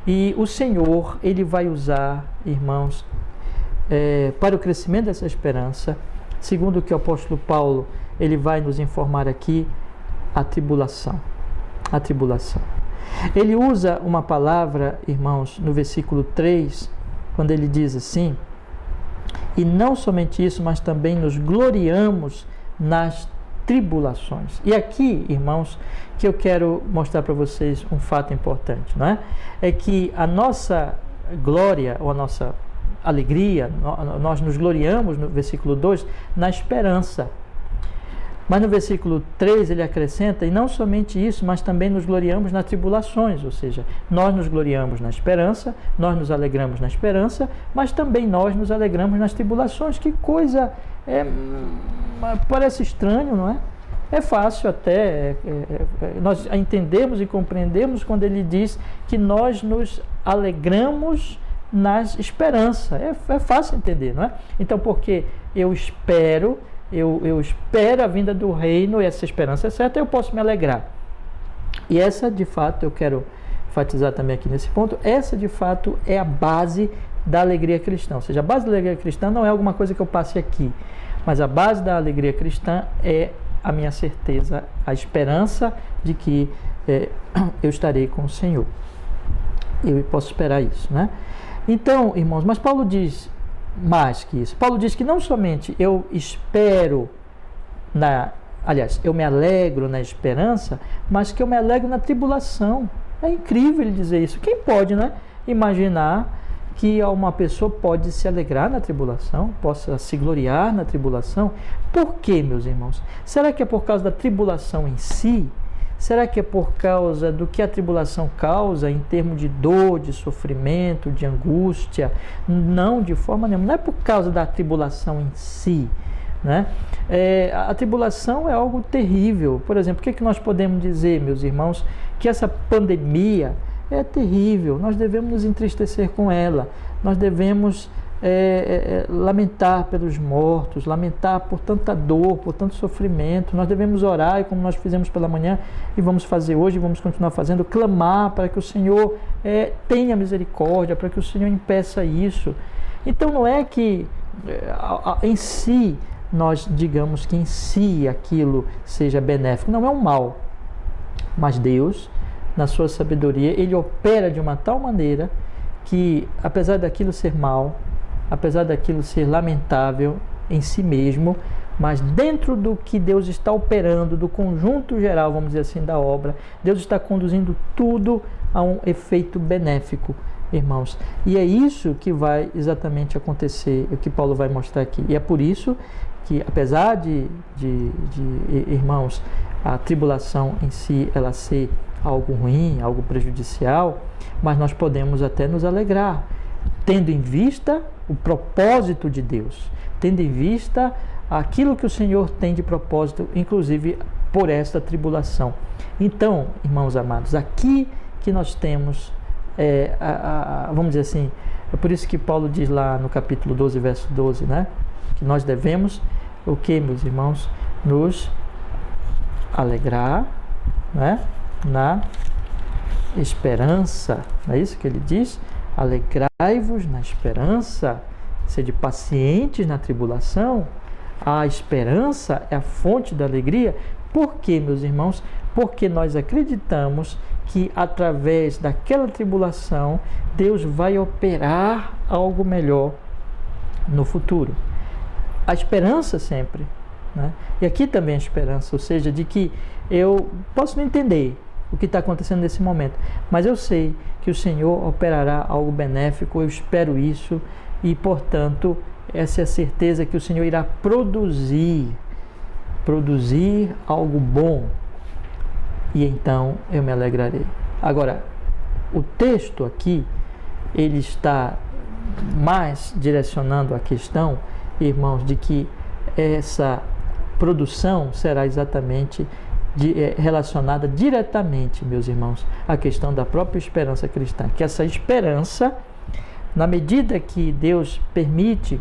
E o Senhor, Ele vai usar, irmãos, para o crescimento dessa esperança, segundo o que o apóstolo Paulo, ele vai nos informar aqui, a tribulação. A tribulação. Ele usa uma palavra, irmãos, no versículo 3, quando ele diz assim: e não somente isso, mas também nos gloriamos nas tribulações. E aqui, irmãos, que eu quero mostrar para vocês um fato importante, não é? É que a nossa glória, ou a nossa alegria, nós nos gloriamos, no versículo 2, na esperança. Mas no versículo 3 ele acrescenta, e não somente isso, mas também nos gloriamos nas tribulações, ou seja, nós nos gloriamos na esperança, nós nos alegramos na esperança, mas também nós nos alegramos nas tribulações. Que coisa, parece estranho, não é? É fácil até nós entendemos e compreendemos quando ele diz que nós nos alegramos nas esperanças. É fácil entender, não é? Então, porque eu espero a vinda do reino, e essa esperança é certa, eu posso me alegrar. E essa, de fato, eu quero enfatizar também aqui nesse ponto, essa, de fato, é a base da alegria cristã. Ou seja, a base da alegria cristã não é alguma coisa que eu passe aqui, mas a base da alegria cristã é a minha certeza, a esperança de que eu estarei com o Senhor. Eu posso esperar isso, né? Então, irmãos, mas Paulo diz mais que isso. Paulo diz que não somente eu espero eu me alegro na esperança, mas que eu me alegro na tribulação. É incrível ele dizer isso. Quem pode, né, imaginar que uma pessoa pode se alegrar na tribulação, possa se gloriar na tribulação? Por quê, meus irmãos? Será que é por causa da tribulação em si? Será que é por causa do que a tribulação causa em termos de dor, de sofrimento, de angústia? Não, de forma nenhuma. Não é por causa da tribulação em si, né? A tribulação é algo terrível. Por exemplo, o que nós podemos dizer, meus irmãos? Que essa pandemia é terrível. Nós devemos nos entristecer com ela. Nós devemos lamentar pelos mortos, lamentar por tanta dor, por tanto sofrimento. Nós devemos orar, como nós fizemos pela manhã e vamos fazer hoje, e vamos continuar fazendo, clamar para que o Senhor tenha misericórdia, para que o Senhor impeça isso. Então não é que em si nós digamos que em si aquilo seja benéfico, não é um mal, mas Deus, na sua sabedoria, Ele opera de uma tal maneira que, apesar daquilo ser mal, apesar daquilo ser lamentável em si mesmo, mas dentro do que Deus está operando, do conjunto geral, vamos dizer assim, da obra, Deus está conduzindo tudo a um efeito benéfico, irmãos. E é isso que vai exatamente acontecer, o que Paulo vai mostrar aqui. E é por isso que, apesar de irmãos, a tribulação em si, ela ser algo ruim, algo prejudicial, mas nós podemos até nos alegrar, tendo em vista o propósito de Deus, tendo em vista aquilo que o Senhor tem de propósito, inclusive por esta tribulação. Então, irmãos amados, aqui que nós temos, vamos dizer assim, é por isso que Paulo diz lá no capítulo 12, verso 12, né? Que nós devemos, o que, meus irmãos? Nos alegrar, né? Na esperança, não é isso que ele diz? Alegrai-vos na esperança, sede pacientes na tribulação. A esperança é a fonte da alegria. Por quê, meus irmãos? Porque nós acreditamos que através daquela tribulação Deus vai operar algo melhor no futuro. A esperança sempre, né? E aqui também a esperança, ou seja, de que eu posso não entender o que está acontecendo nesse momento, mas eu sei que o Senhor operará algo benéfico, eu espero isso, e portanto essa é a certeza que o Senhor irá produzir algo bom, e então eu me alegrarei. Agora, o texto aqui, ele está mais direcionando a questão, irmãos, de que essa produção será exatamente relacionada diretamente, meus irmãos, à questão da própria esperança cristã. Que essa esperança, na medida que Deus permite,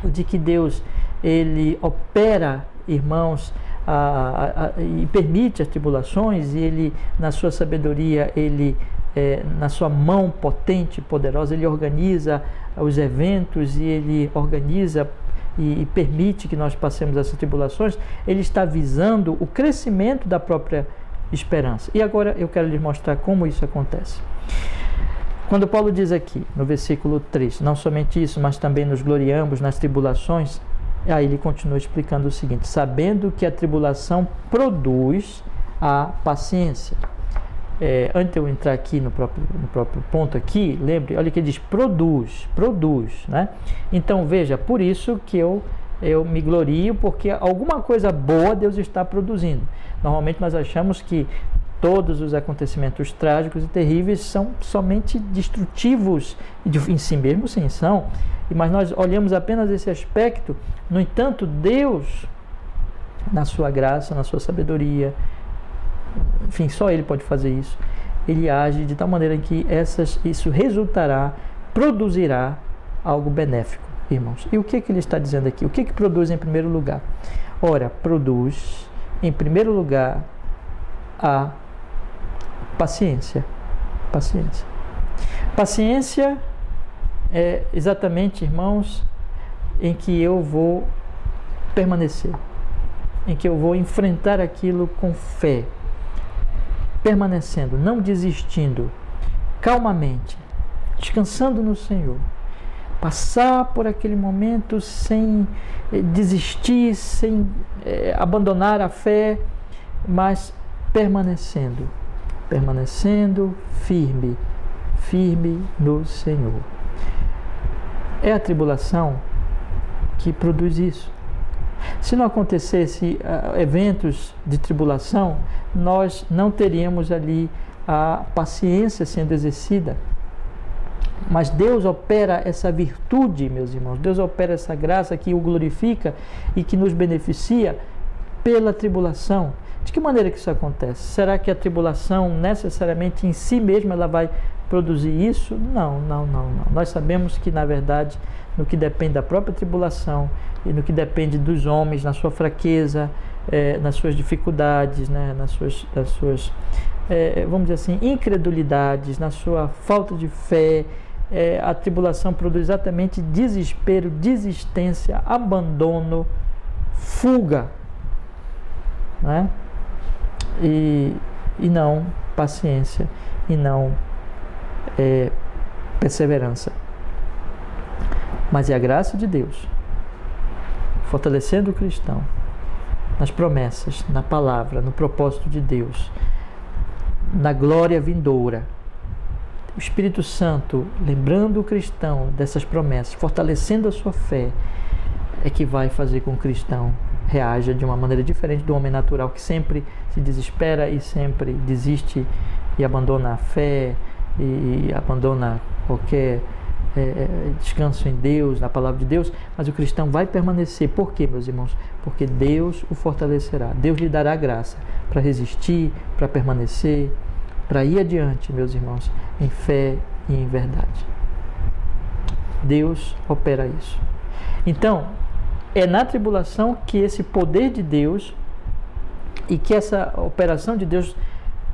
de que Deus ele opera, irmãos, e permite as tribulações, e ele, na sua sabedoria, ele, na sua mão potente e poderosa, ele organiza os eventos, e ele organiza e permite que nós passemos essas tribulações. Ele está visando o crescimento da própria esperança. E agora eu quero lhes mostrar como isso acontece. Quando Paulo diz aqui, no versículo 3, não somente isso, mas também nos gloriamos nas tribulações, aí ele continua explicando o seguinte: sabendo que a tribulação produz a paciência. Antes de eu entrar aqui no próprio ponto aqui, lembre, olha que ele diz produz, né? Então veja, por isso que eu me glorio, porque alguma coisa boa Deus está produzindo. Normalmente nós achamos que todos os acontecimentos trágicos e terríveis são somente destrutivos, em si mesmos sim são, mas nós olhamos apenas esse aspecto. No entanto, Deus, na sua graça, na sua sabedoria, enfim, só Ele pode fazer isso. Ele age de tal maneira que isso produzirá algo benéfico, irmãos. E o que Ele está dizendo aqui? O que produz em primeiro lugar? Ora, produz em primeiro lugar a paciência. Paciência é exatamente, irmãos, em que eu vou permanecer, em que eu vou enfrentar aquilo com fé, permanecendo, não desistindo, calmamente, descansando no Senhor. Passar por aquele momento sem desistir, sem abandonar a fé, mas permanecendo firme no Senhor. É a tribulação que produz isso. Se não acontecesse eventos de tribulação, nós não teríamos ali a paciência sendo exercida. Mas Deus opera essa virtude, meus irmãos, Deus opera essa graça que o glorifica e que nos beneficia pela tribulação. De que maneira que isso acontece? Será que a tribulação necessariamente em si mesma ela vai produzir isso? Não. Nós sabemos que, na verdade, no que depende da própria tribulação e no que depende dos homens, na sua fraqueza, nas suas dificuldades, né, nas suas vamos dizer assim, incredulidades, na sua falta de fé, a tribulação produz exatamente desespero, desistência, abandono, fuga, né? E não paciência, e não perseverança. Mas é a graça de Deus fortalecendo o cristão nas promessas, na palavra, no propósito de Deus, na glória vindoura. O Espírito Santo lembrando o cristão dessas promessas, fortalecendo a sua fé, é que vai fazer com que o cristão reaja de uma maneira diferente do homem natural, que sempre se desespera e sempre desiste e abandona a fé e abandona qualquer descanso em Deus, na palavra de Deus. Mas o cristão vai permanecer. Por quê, meus irmãos? Porque Deus o fortalecerá. Deus lhe dará graça para resistir, para permanecer, para ir adiante, meus irmãos, em fé e em verdade. Deus opera isso. Então, é na tribulação que esse poder de Deus e que essa operação de Deus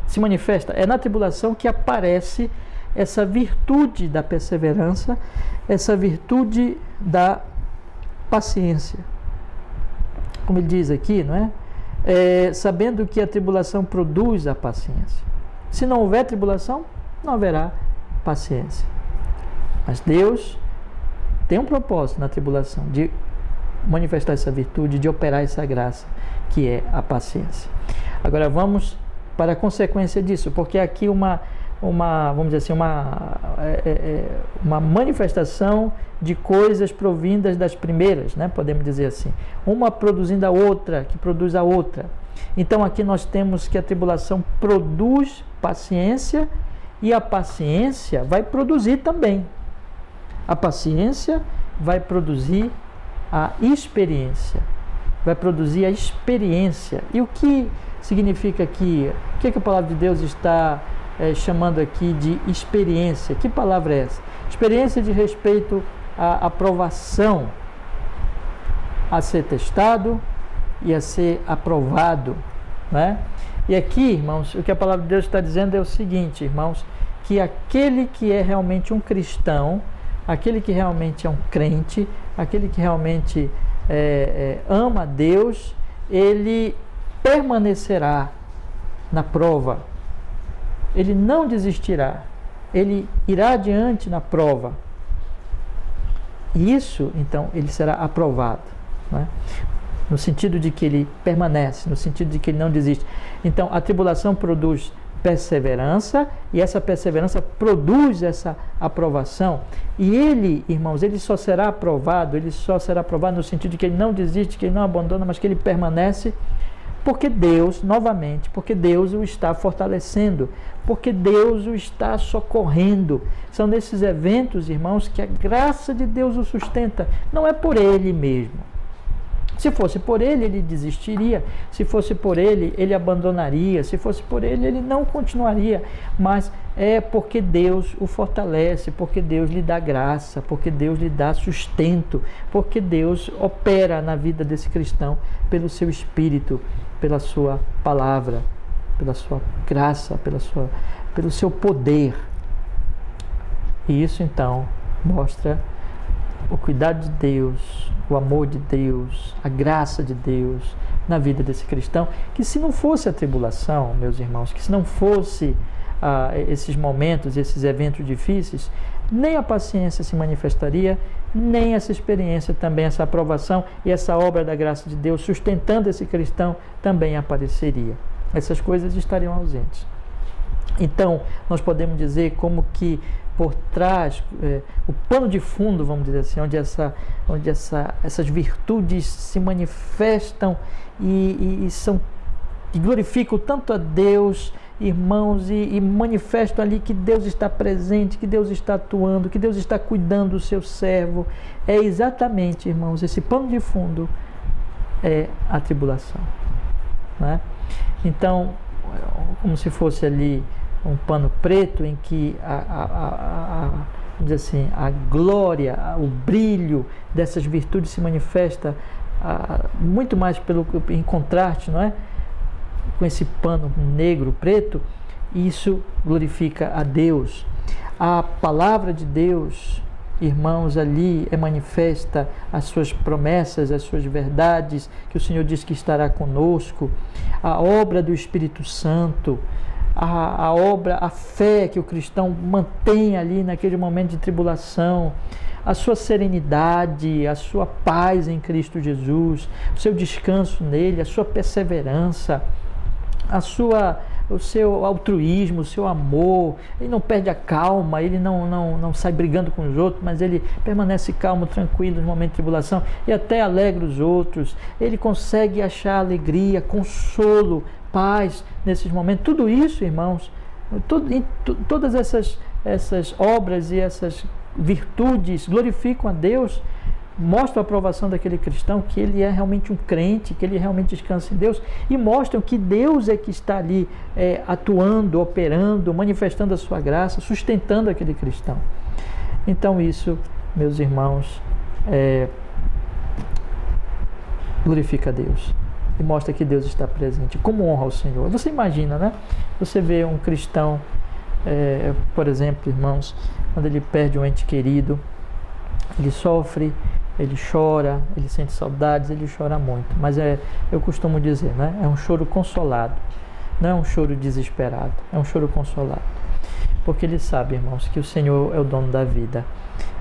se manifesta. É na tribulação que aparece essa virtude da perseverança, essa virtude da paciência. Como ele diz aqui, não é? Sabendo que a tribulação produz a paciência. Se não houver tribulação, não haverá paciência. Mas Deus tem um propósito na tribulação, de manifestar essa virtude, de operar essa graça, que é a paciência. Agora vamos para a consequência disso, porque aqui vamos dizer assim, uma manifestação de coisas provindas das primeiras, né? Podemos dizer assim, uma produzindo a outra, que produz a outra. Então aqui nós temos que a tribulação produz paciência, e a paciência vai produzir também. A paciência vai produzir a experiência. vai produzir a experiência. E o que significa aqui? O que a palavra de Deus está chamando aqui de experiência? Que palavra é essa? Experiência de respeito à aprovação, a ser testado e a ser aprovado, né? E aqui, irmãos, o que a palavra de Deus está dizendo é o seguinte, irmãos, que aquele que é realmente um cristão, aquele que realmente é um crente, aquele que realmente ama a Deus, ele permanecerá na prova, ele não desistirá, ele irá adiante na prova. E isso, então, ele será aprovado, né? No sentido de que ele permanece, no sentido de que ele não desiste. Então, a tribulação produz perseverança, e essa perseverança produz essa aprovação. E ele, irmãos, ele só será aprovado no sentido de que ele não desiste, que ele não abandona, mas que ele permanece, porque Deus, novamente, porque Deus o está fortalecendo, porque Deus o está socorrendo. São nesses eventos, irmãos, que a graça de Deus o sustenta. Não é por ele mesmo. Se fosse por ele, ele desistiria. Se fosse por ele, ele abandonaria. Se fosse por ele, ele não continuaria. Mas é porque Deus o fortalece, porque Deus lhe dá graça, porque Deus lhe dá sustento, porque Deus opera na vida desse cristão pelo seu Espírito, pela sua palavra, pela sua graça, pelo seu poder. E isso, então, mostra o cuidado de Deus, o amor de Deus, a graça de Deus na vida desse cristão, que se não fosse a tribulação, meus irmãos, que se não fosse esses momentos, esses eventos difíceis, nem a paciência se manifestaria, nem essa experiência também, essa aprovação e essa obra da graça de Deus sustentando esse cristão também apareceria. Essas coisas estariam ausentes. Então, nós podemos dizer como que por trás, o pano de fundo, vamos dizer assim, onde essas virtudes se manifestam e glorificam tanto a Deus, irmãos, e manifestam ali que Deus está presente, que Deus está atuando, que Deus está cuidando do seu servo. É exatamente, irmãos, esse pano de fundo é a tribulação, né? Então, como se fosse ali um pano preto em que vamos dizer assim, a glória, o brilho dessas virtudes se manifesta muito mais em contraste, não é? Com esse pano negro, preto, isso glorifica a Deus. A palavra de Deus, irmãos, ali manifesta as suas promessas, as suas verdades, que o Senhor diz que estará conosco, a obra do Espírito Santo, a obra, a fé que o cristão mantém ali naquele momento de tribulação, a sua serenidade, a sua paz em Cristo Jesus, o seu descanso nele, a sua perseverança, o seu altruísmo, o seu amor. Ele não perde a calma, ele não sai brigando com os outros, mas ele permanece calmo, tranquilo no momento de tribulação e até alegra os outros. Ele consegue achar alegria, consolo, paz nesses momentos. Tudo isso, irmãos, todas essas obras e essas virtudes glorificam a Deus, mostram a aprovação daquele cristão, que ele é realmente um crente, que ele realmente descansa em Deus, e mostram que Deus é que está ali atuando, operando, manifestando a sua graça, sustentando aquele cristão. Então isso, meus irmãos, glorifica a Deus e mostra que Deus está presente, como honra ao Senhor. Você imagina, né? Você vê um cristão, por exemplo, irmãos, quando ele perde um ente querido, ele sofre, ele chora, ele sente saudades, ele chora muito. Mas eu costumo dizer, né? É um choro consolado, não é um choro desesperado, é um choro consolado. Porque ele sabe, irmãos, que o Senhor é o dono da vida.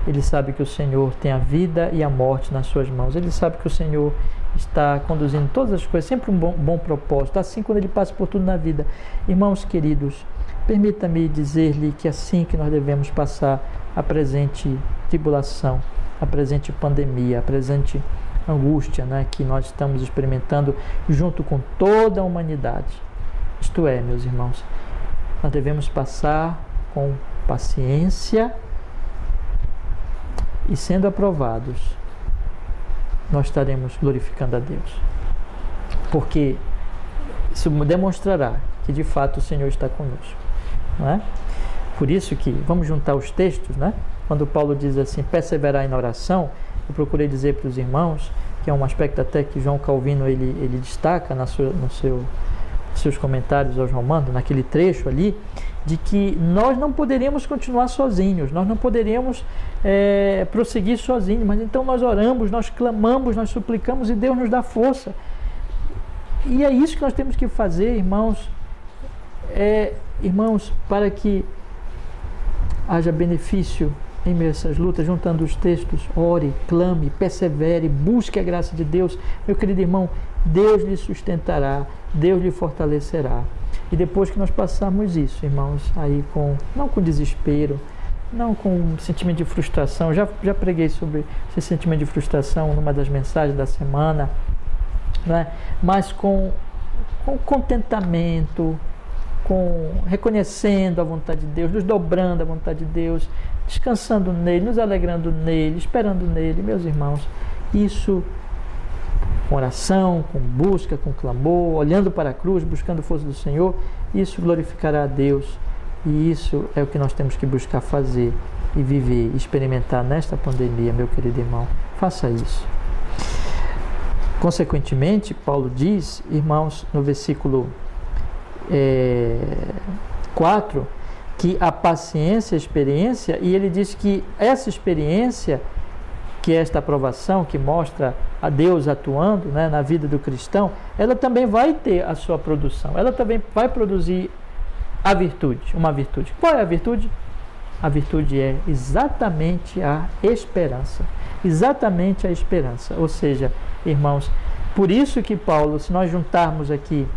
Ele sabe que o Senhor tem a vida e a morte nas suas mãos. Ele sabe que o Senhor está conduzindo todas as coisas, sempre um bom propósito, assim quando ele passa por tudo na vida. Irmãos queridos, permita-me dizer-lhe que assim que nós devemos passar a presente tribulação, a presente pandemia, a presente angústia, né, que nós estamos experimentando junto com toda a humanidade. Isto é, meus irmãos, nós devemos passar com paciência e, sendo aprovados, nós estaremos glorificando a Deus. porque isso demonstrará que de fato o Senhor está conosco, não é? Por isso que, vamos juntar os textos, né? Quando Paulo diz assim, perseverar na oração, eu procurei dizer para os irmãos, que é um aspecto até que João Calvino ele destaca nos seus comentários aos Romanos, naquele trecho ali, de que nós não poderíamos continuar sozinhos, nós não poderíamos prosseguir sozinhos, mas então nós oramos, nós clamamos, nós suplicamos e Deus nos dá força. E é isso que nós temos que fazer, irmãos, para que haja benefício em meio a essas lutas, juntando os textos, ore, clame, persevere, busque a graça de Deus. Meu querido irmão, Deus lhe sustentará, Deus lhe fortalecerá. E depois que nós passarmos isso, irmãos, aí não com desespero, não com sentimento de frustração, já preguei sobre esse sentimento de frustração numa das mensagens da semana, né? Mas com contentamento, reconhecendo a vontade de Deus, nos dobrando à vontade de Deus, descansando nele, nos alegrando nele, esperando nele, meus irmãos, isso com oração, com busca, com clamor, olhando para a cruz, buscando a força do Senhor, isso glorificará a Deus, e isso é o que nós temos que buscar fazer e viver, experimentar nesta pandemia, meu querido irmão. Faça isso. Consequentemente, Paulo diz, irmãos, no versículo 4, que a paciência, a experiência, e ele diz que essa experiência, que é esta aprovação, que mostra a Deus atuando, né, na vida do cristão, ela também vai ter a sua produção, ela também vai produzir a virtude, uma virtude. Qual é a virtude? A virtude é exatamente a esperança, exatamente a esperança, ou seja, irmãos, por isso que Paulo, se nós juntarmos aqui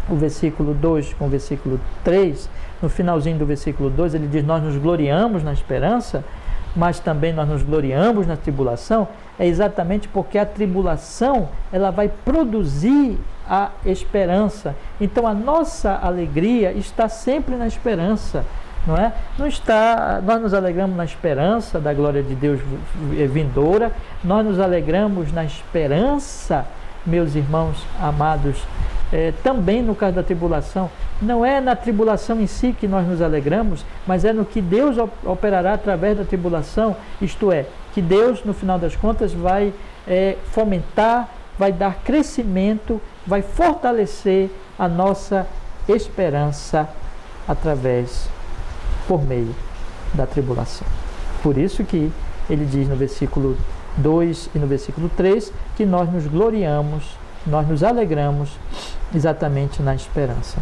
o versículo 2 com o versículo 3, no finalzinho do versículo 2, ele diz, nós nos gloriamos na esperança, mas também nós nos gloriamos na tribulação, é exatamente porque a tribulação, ela vai produzir a esperança. Então a nossa alegria está sempre na esperança, não é? Nós nos alegramos na esperança da glória de Deus vindoura, nós nos alegramos na esperança, meus irmãos amados, também no caso da tribulação, não é na tribulação em si que nós nos alegramos, mas é no que Deus operará através da tribulação, isto é, que Deus, no final das contas, vai fomentar, vai dar crescimento, vai fortalecer a nossa esperança por meio da tribulação. Por isso que ele diz no versículo 2 e no versículo 3 que nós nos gloriamos, nós nos alegramos exatamente na esperança.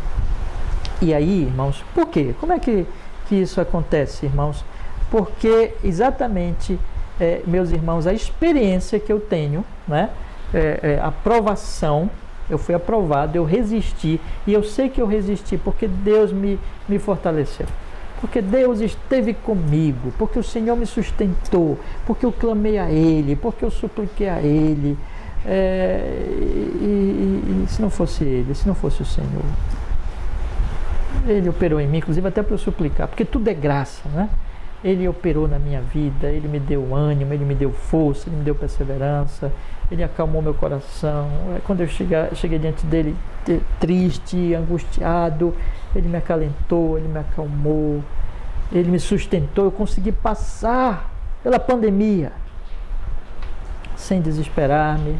E aí, irmãos, por quê? Como é que isso acontece, irmãos? Porque exatamente, meus irmãos, a experiência que eu tenho, né? A provação, eu fui aprovado, eu resisti, e eu sei que eu resisti porque Deus me fortaleceu, porque Deus esteve comigo, porque o Senhor me sustentou, porque eu clamei a Ele, porque eu supliquei a Ele, e se não fosse Ele, se não fosse o Senhor, Ele operou em mim, inclusive até para eu suplicar, porque tudo é graça, né? Ele operou na minha vida, Ele me deu ânimo, Ele me deu força, Ele me deu perseverança, Ele acalmou meu coração. Quando eu cheguei diante dEle triste, angustiado, Ele me acalentou, Ele me acalmou, Ele me sustentou. Eu consegui passar pela pandemia sem desesperar-me,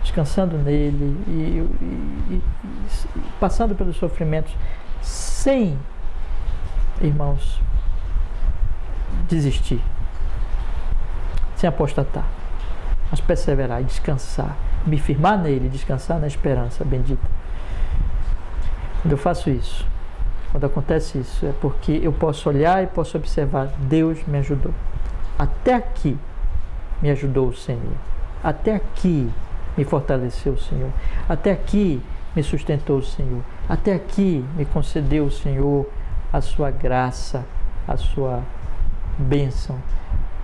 descansando nele e passando pelos sofrimentos sem, irmãos, desistir, sem apostatar, mas perseverar e descansar, me firmar nele, descansar na esperança bendita. Quando eu faço isso, quando acontece isso, é porque eu posso olhar e posso observar, Deus me ajudou. Até aqui me ajudou o Senhor. Até aqui me fortaleceu o Senhor. Até aqui me sustentou o Senhor. Até aqui me concedeu o Senhor a sua graça, a sua bênção,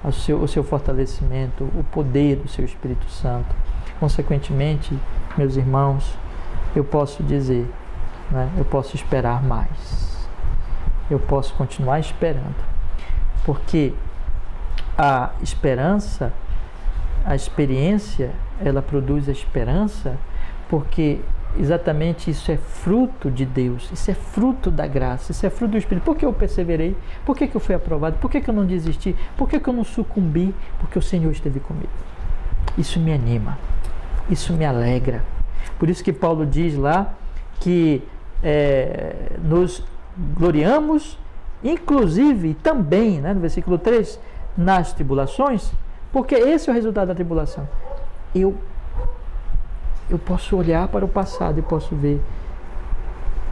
o seu fortalecimento, o poder do seu Espírito Santo. Consequentemente, meus irmãos, eu posso dizer, né, eu posso esperar mais. Eu posso continuar esperando. Porque a esperança, a experiência, ela produz a esperança porque exatamente isso é fruto de Deus, isso é fruto da graça, isso é fruto do Espírito. Por que eu perseverei? Por que eu fui aprovado? Por que eu não desisti? Por que eu não sucumbi? Porque o Senhor esteve comigo. Isso me anima, isso me alegra. Por isso que Paulo diz lá que nos gloriamos, inclusive também, né, no versículo 3, nas tribulações, porque esse é o resultado da tribulação. Eu posso olhar para o passado e posso ver,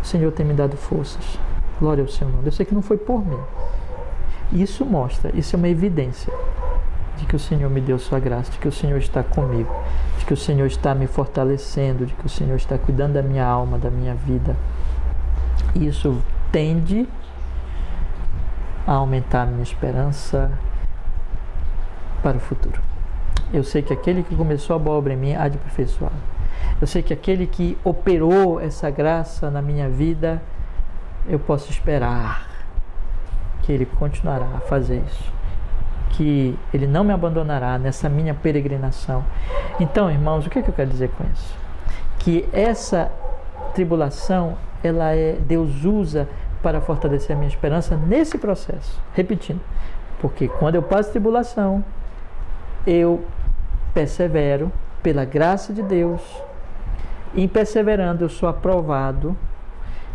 o Senhor tem me dado forças, glória ao seu nome. Eu sei que não foi por mim. Isso mostra, isso é uma evidência de que o Senhor me deu sua graça, de que o Senhor está comigo, de que o Senhor está me fortalecendo, de que o Senhor está cuidando da minha alma, da minha vida. Isso tende a aumentar a minha esperança para o futuro. Eu sei que aquele que começou a boa obra em mim há de aperfeiçoar. Eu sei que aquele que operou essa graça na minha vida, eu posso esperar que Ele continuará a fazer isso, que Ele não me abandonará nessa minha peregrinação. Então, irmãos, o que eu quero dizer com isso? Que essa tribulação, Deus usa para fortalecer a minha esperança nesse processo. Repetindo, porque quando eu passo tribulação, eu persevero pela graça de Deus. Em perseverando, eu sou aprovado.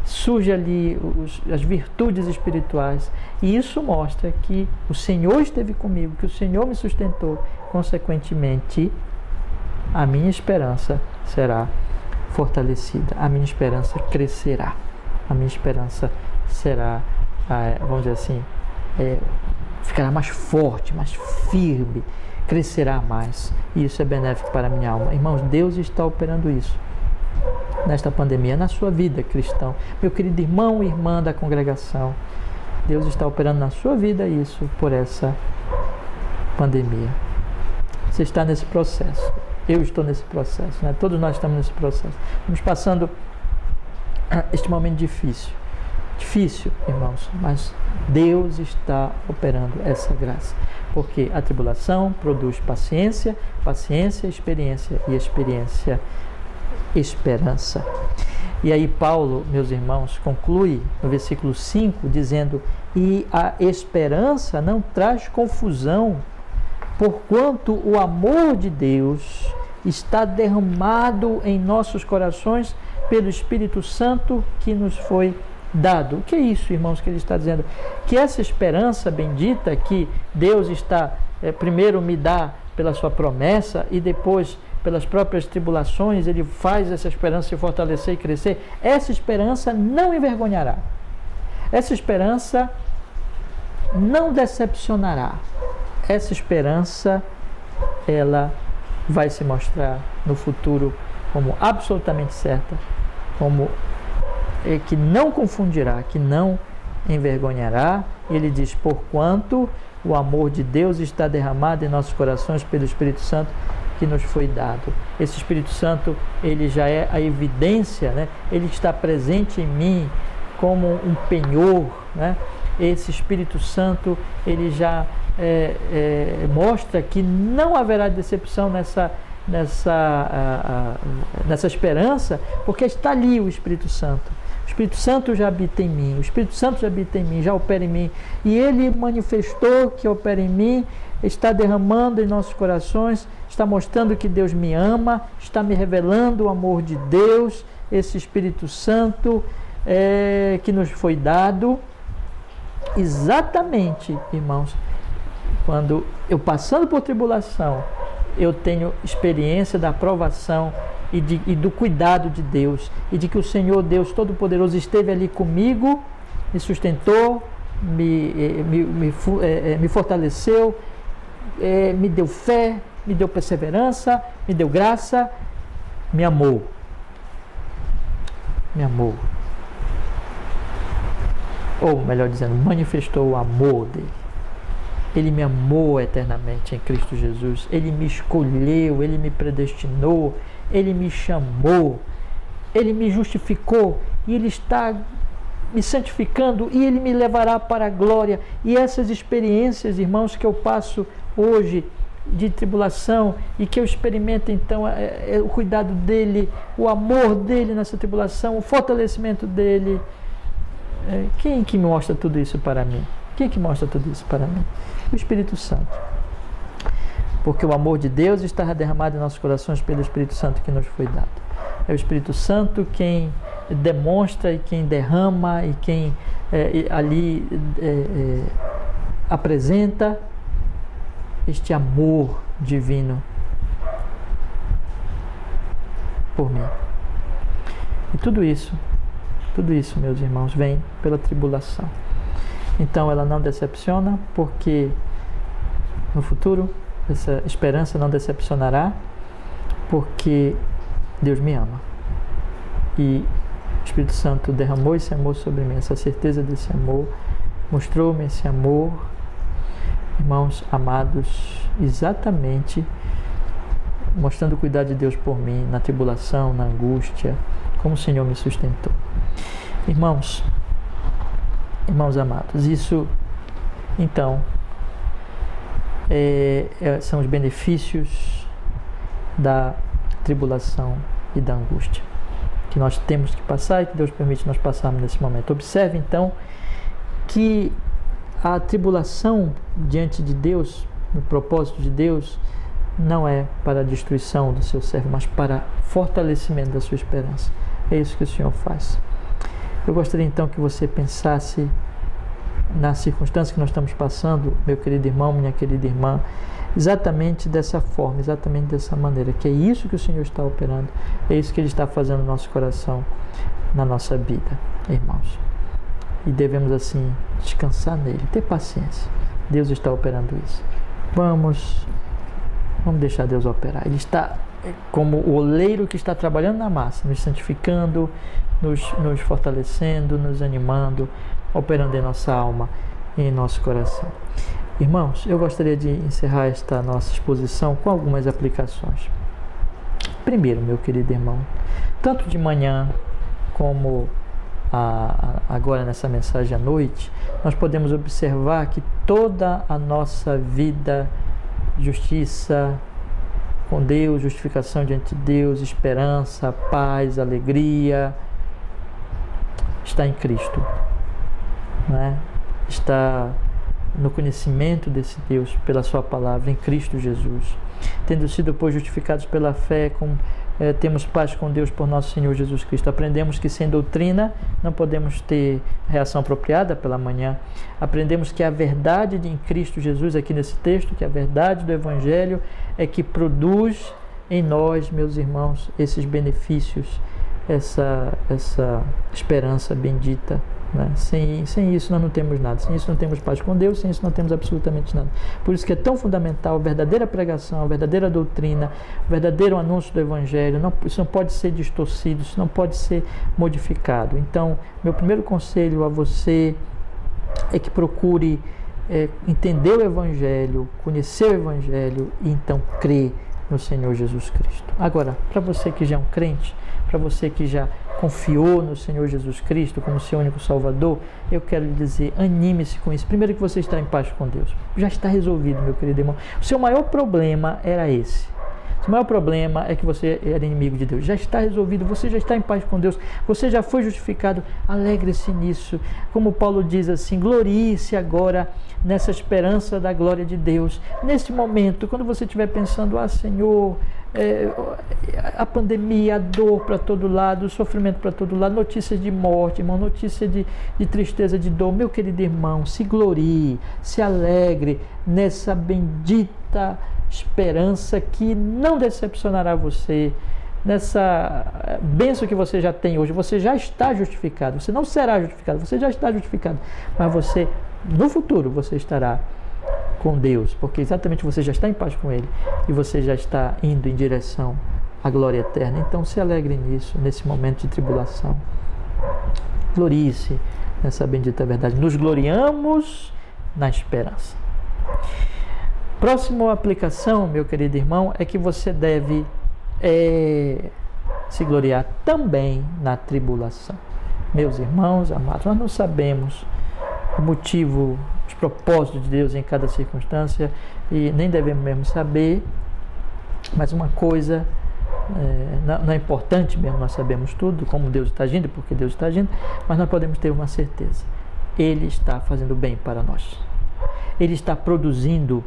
Surge ali as virtudes espirituais. E isso mostra que o Senhor esteve comigo, que o Senhor me sustentou. Consequentemente, a minha esperança será fortalecida. A minha esperança crescerá. A minha esperança será, vamos dizer assim, ficará mais forte, mais firme, crescerá mais. E isso é benéfico para a minha alma. Irmãos, Deus está operando isso nesta pandemia, na sua vida, cristão. Meu querido irmão e irmã da congregação, Deus está operando na sua vida isso por essa pandemia. Você está nesse processo. Eu estou nesse processo, né? Todos nós estamos nesse processo. Estamos passando este momento difícil. Difícil, irmãos, mas Deus está operando essa graça. Porque a tribulação produz paciência, paciência, experiência, e experiência, esperança. E aí Paulo, meus irmãos, conclui no versículo 5, dizendo: e a esperança não traz confusão, porquanto o amor de Deus está derramado em nossos corações pelo Espírito Santo que nos foi dado. O que é isso, irmãos, que ele está dizendo? Que essa esperança bendita que Deus está, primeiro me dá pela sua promessa e depois pelas próprias tribulações, Ele faz essa esperança se fortalecer e crescer. Essa esperança não envergonhará. Essa esperança não decepcionará. Essa esperança, ela vai se mostrar no futuro como absolutamente certa, como que não confundirá, que não envergonhará. Ele diz: porquanto o amor de Deus está derramado em nossos corações pelo Espírito Santo que nos foi dado. Esse Espírito Santo, ele já é a evidência, né? Ele está presente em mim como um penhor, né? Esse Espírito Santo, ele já mostra que não haverá decepção nessa esperança, porque está ali o Espírito Santo. O Espírito Santo já habita em mim, o Espírito Santo já habita em mim, já opera em mim, e Ele manifestou que opera em mim, está derramando em nossos corações, está mostrando que Deus me ama, está me revelando o amor de Deus, esse Espírito Santo que nos foi dado. Exatamente, irmãos, quando eu passando por tribulação, eu tenho experiência da aprovação e do cuidado de Deus, e de que o Senhor Deus Todo-Poderoso esteve ali comigo, me sustentou, me fortaleceu, me deu fé, me deu perseverança, me deu graça, me amou. Me amou. Ou, melhor dizendo, manifestou o amor dele. Ele me amou eternamente em Cristo Jesus. Ele me escolheu, Ele me predestinou, Ele me chamou, Ele me justificou, e Ele está me santificando, e Ele me levará para a glória. E essas experiências, irmãos, que eu passo hoje de tribulação e que eu experimento então o cuidado dele, o amor dele nessa tribulação, o fortalecimento dele. Quem que mostra tudo isso para mim? Quem que mostra tudo isso para mim? O Espírito Santo. Porque o amor de Deus está derramado em nossos corações pelo Espírito Santo que nos foi dado. É o Espírito Santo quem demonstra e quem derrama e quem ali apresenta este amor divino por mim. E tudo isso, meus irmãos, vem pela tribulação. Então ela não decepciona, porque no futuro essa esperança não decepcionará, porque Deus me ama. E o Espírito Santo derramou esse amor sobre mim, essa certeza desse amor, mostrou-me esse amor, irmãos amados, exatamente mostrando o cuidado de Deus por mim, na tribulação, na angústia, como o Senhor me sustentou. Irmãos amados, isso, então, são os benefícios da tribulação e da angústia que nós temos que passar e que Deus permite nós passarmos nesse momento. Observe, então, que a tribulação diante de Deus, no propósito de Deus, não é para a destruição do seu servo, mas para fortalecimento da sua esperança. É isso que o Senhor faz. Eu gostaria então que você pensasse na circunstância que nós estamos passando, meu querido irmão, minha querida irmã, exatamente dessa forma, exatamente dessa maneira, que é isso que o Senhor está operando, é isso que Ele está fazendo no nosso coração, na nossa vida, irmãos. E devemos assim descansar nele, ter paciência. Deus está operando isso. Vamos deixar Deus operar. Ele está como o oleiro que está trabalhando na massa, nos santificando, nos fortalecendo, nos animando, operando em nossa alma e em nosso coração. Irmãos, eu gostaria de encerrar esta nossa exposição com algumas aplicações. Primeiro, meu querido irmão, tanto de manhã como agora nessa mensagem à noite, nós podemos observar que toda a nossa vida, justiça com Deus, justificação diante de Deus, esperança, paz, alegria, está em Cristo, não é? Está no conhecimento desse Deus pela sua palavra, em Cristo Jesus. Tendo sido, pois, justificados pela fé, temos paz com Deus por nosso Senhor Jesus Cristo. Aprendemos que sem doutrina não podemos ter reação apropriada pela manhã. Aprendemos que a verdade em Cristo Jesus, aqui nesse texto, que a verdade do Evangelho é que produz em nós, meus irmãos, esses benefícios, essa esperança bendita. Né? Sem isso nós não temos nada, sem isso não temos paz com Deus, sem isso não temos absolutamente nada. Por isso que é tão fundamental a verdadeira pregação, a verdadeira doutrina, o verdadeiro anúncio do Evangelho. Isso não pode ser distorcido, isso não pode ser modificado. Então, meu primeiro conselho a você é que procure entender o Evangelho, conhecer o Evangelho e então crer no Senhor Jesus Cristo. Agora, para você que já é um crente, para você que já confiou no Senhor Jesus Cristo como seu único Salvador, eu quero lhe dizer, anime-se com isso. Primeiro, que você está em paz com Deus. Já está resolvido, meu querido irmão. O seu maior problema era esse. O maior problema é que você era inimigo de Deus. Já está resolvido, você já está em paz com Deus, você já foi justificado. Alegre-se nisso. Como Paulo diz assim, glorie-se agora nessa esperança da glória de Deus. Nesse momento, quando você estiver pensando, Senhor, a pandemia, a dor para todo lado, o sofrimento para todo lado, notícias de morte, irmão, notícia de tristeza, de dor, meu querido irmão, se glorie, se alegre nessa bendita esperança que não decepcionará você, nessa bênção que você já tem hoje. Você já está justificado, você não será justificado, você já está justificado, mas você, no futuro, você estará com Deus, porque exatamente você já está em paz com Ele e você já está indo em direção à glória eterna. Então se alegre nisso, nesse momento de tribulação. Glorie-se nessa bendita verdade. Nos gloriamos na esperança. Próxima aplicação, meu querido irmão, é que você deve se gloriar também na tribulação. Meus irmãos amados, nós não sabemos o motivo os propósitos de Deus em cada circunstância e nem devemos mesmo saber, mas uma coisa, não é importante mesmo nós sabemos tudo, como Deus está agindo, porque Deus está agindo, mas nós podemos ter uma certeza: Ele está fazendo bem para nós, Ele está produzindo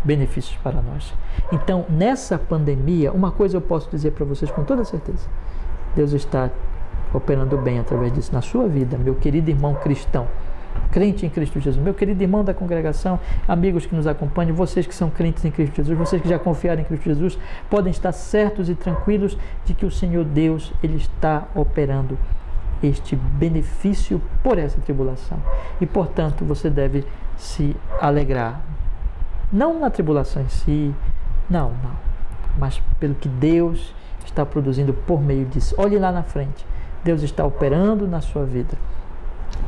benefícios para nós. Então, nessa pandemia, uma coisa eu posso dizer para vocês com toda certeza: Deus está operando bem através disso na sua vida, meu querido irmão cristão, crente em Cristo Jesus, meu querido irmão da congregação, amigos que nos acompanham, vocês que são crentes em Cristo Jesus, vocês que já confiaram em Cristo Jesus, podem estar certos e tranquilos de que o Senhor Deus, Ele está operando este benefício por essa tribulação. E, portanto, você deve se alegrar. Não na tribulação em si, não, mas pelo que Deus está produzindo por meio disso. Olhe lá na frente, Deus está operando na sua vida.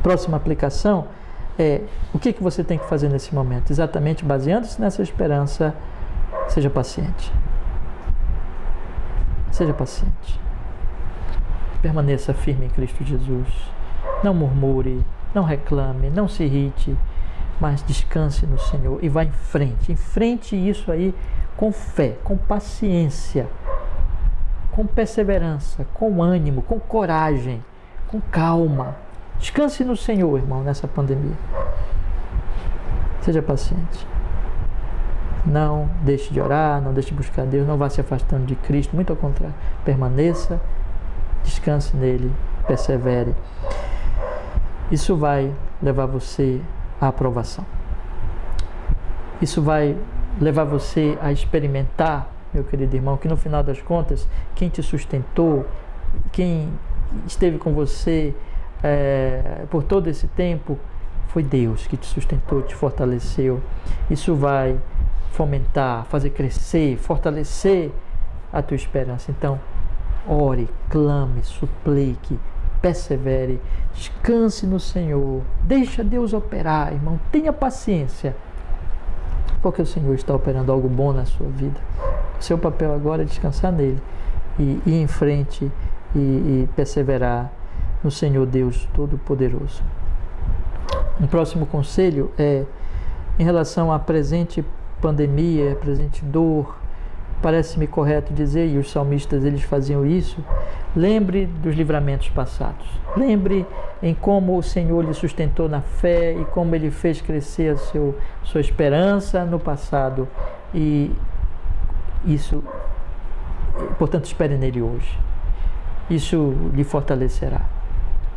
Próxima aplicação é: o que você tem que fazer nesse momento? Exatamente baseando-se nessa esperança, seja paciente. Seja paciente. Permaneça firme em Cristo Jesus. Não murmure, não reclame, não se irrite, mas descanse no Senhor e vá em frente. Enfrente isso aí com fé, com paciência, com perseverança, com ânimo, com coragem, com calma. Descanse no Senhor, irmão, nessa pandemia. Seja paciente. Não deixe de orar, não deixe de buscar Deus, não vá se afastando de Cristo, muito ao contrário. Permaneça, descanse nele, persevere. Isso vai levar você à aprovação. Isso vai levar você a experimentar, meu querido irmão, que no final das contas, quem te sustentou, quem esteve com você por todo esse tempo, foi Deus que te sustentou, te fortaleceu. Isso vai fomentar, fazer crescer, fortalecer a tua esperança. Então, ore, clame, suplique, persevere, descanse no Senhor, deixa Deus operar, irmão, tenha paciência, porque o Senhor está operando algo bom na sua vida. O seu papel agora é descansar nele e ir em frente e perseverar no Senhor Deus Todo-Poderoso. Um próximo conselho é em relação à presente pandemia, à presente dor. Parece-me correto dizer, e os salmistas eles faziam isso: lembre dos livramentos passados. Lembre em como o Senhor lhe sustentou na fé e como Ele fez crescer sua esperança no passado. E isso, portanto, espere nele hoje. Isso lhe fortalecerá.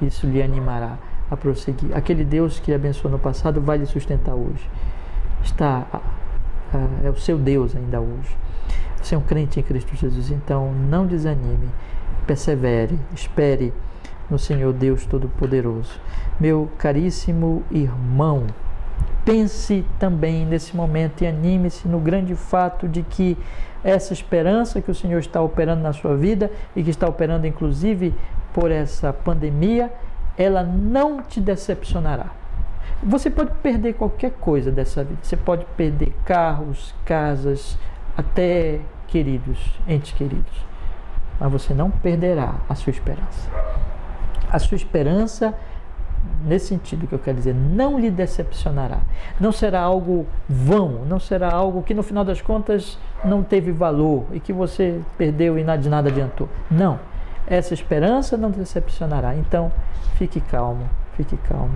Isso lhe animará a prosseguir. Aquele Deus que abençoou no passado vai lhe sustentar hoje. É o seu Deus ainda hoje. Você é um crente em Cristo Jesus, então não desanime, persevere, espere no Senhor Deus Todo-Poderoso. Meu caríssimo irmão, pense também nesse momento e anime-se no grande fato de que essa esperança que o Senhor está operando na sua vida e que está operando inclusive por essa pandemia, ela não te decepcionará. Você pode perder qualquer coisa dessa vida, você pode perder carros, casas, até entes queridos, mas você não perderá a sua esperança. A sua esperança, nesse sentido que eu quero dizer, não lhe decepcionará. Não será algo vão, não será algo que no final das contas não teve valor e que você perdeu e de nada adiantou. Não, essa esperança não decepcionará. Então, fique calmo, fique calmo.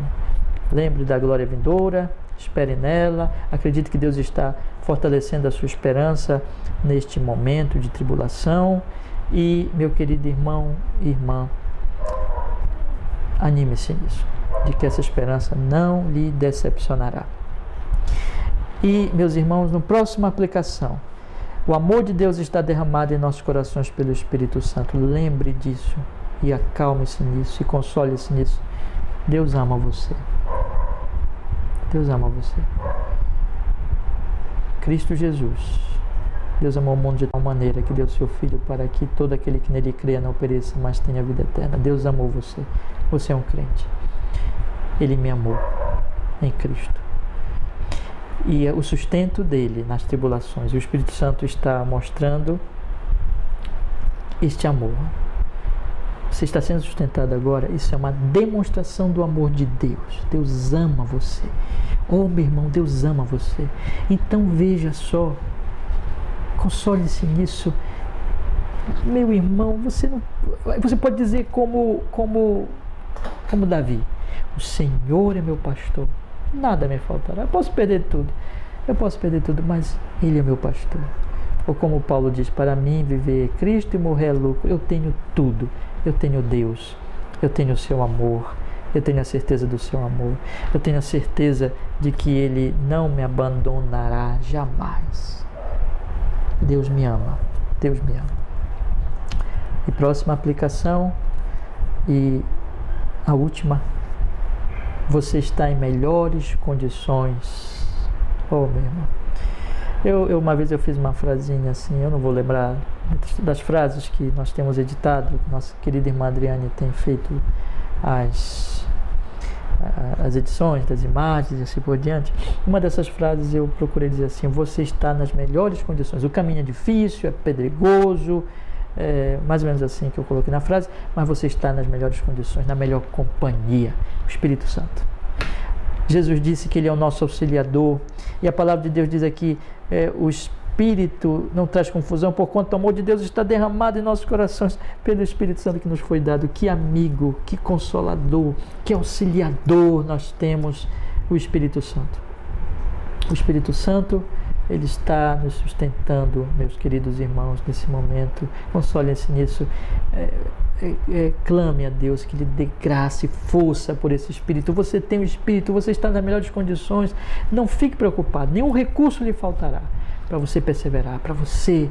Lembre da glória vindoura, espere nela, acredite que Deus está fortalecendo a sua esperança neste momento de tribulação. E, meu querido irmão e irmã, anime-se nisso, de que essa esperança não lhe decepcionará. E, meus irmãos, na próxima aplicação, o amor de Deus está derramado em nossos corações pelo Espírito Santo. Lembre disso e acalme-se nisso e console-se nisso. Deus ama você. Deus ama você. Cristo Jesus, Deus amou o mundo de tal maneira que deu seu Filho para que todo aquele que nele crê não pereça, mas tenha vida eterna. Deus amou você. Você é um crente. Ele me amou em Cristo. E o sustento dele nas tribulações. O Espírito Santo está mostrando este amor. Você está sendo sustentado agora, isso é uma demonstração do amor de Deus. Deus ama você. Oh, meu irmão, Deus ama você. Então veja só, console-se nisso. Meu irmão, você pode dizer como Davi: o Senhor é meu pastor, nada me faltará. Eu posso perder tudo, mas Ele é meu pastor. Ou como Paulo diz: para mim viver é Cristo e morrer é lucro. Eu tenho tudo. Eu tenho Deus, eu tenho o seu amor, eu tenho a certeza do seu amor, eu tenho a certeza de que Ele não me abandonará jamais. Deus me ama, Deus me ama. E próxima aplicação, e a última: você está em melhores condições. Oh, meu irmão, uma vez eu fiz uma frasinha assim, eu não vou lembrar das frases que nós temos editado, nossa querida irmã Adriane tem feito as edições das imagens e assim por diante. Uma dessas frases eu procurei dizer assim: você está nas melhores condições. O caminho é difícil, é pedregoso, mais ou menos assim que eu coloquei na frase, mas você está nas melhores condições, na melhor companhia, o Espírito Santo. Jesus disse que Ele é o nosso auxiliador, e a palavra de Deus diz aqui: o Espírito não traz confusão, porquanto o amor de Deus está derramado em nossos corações pelo Espírito Santo que nos foi dado. Que amigo, que consolador, que auxiliador nós temos, o Espírito Santo. O Espírito Santo, Ele está nos sustentando, meus queridos irmãos, nesse momento. Consolem-se nisso. Clame a Deus que lhe dê graça e força por esse Espírito. Você tem o Espírito, você está nas melhores condições. Não fique preocupado, nenhum recurso lhe faltará para você perseverar, para você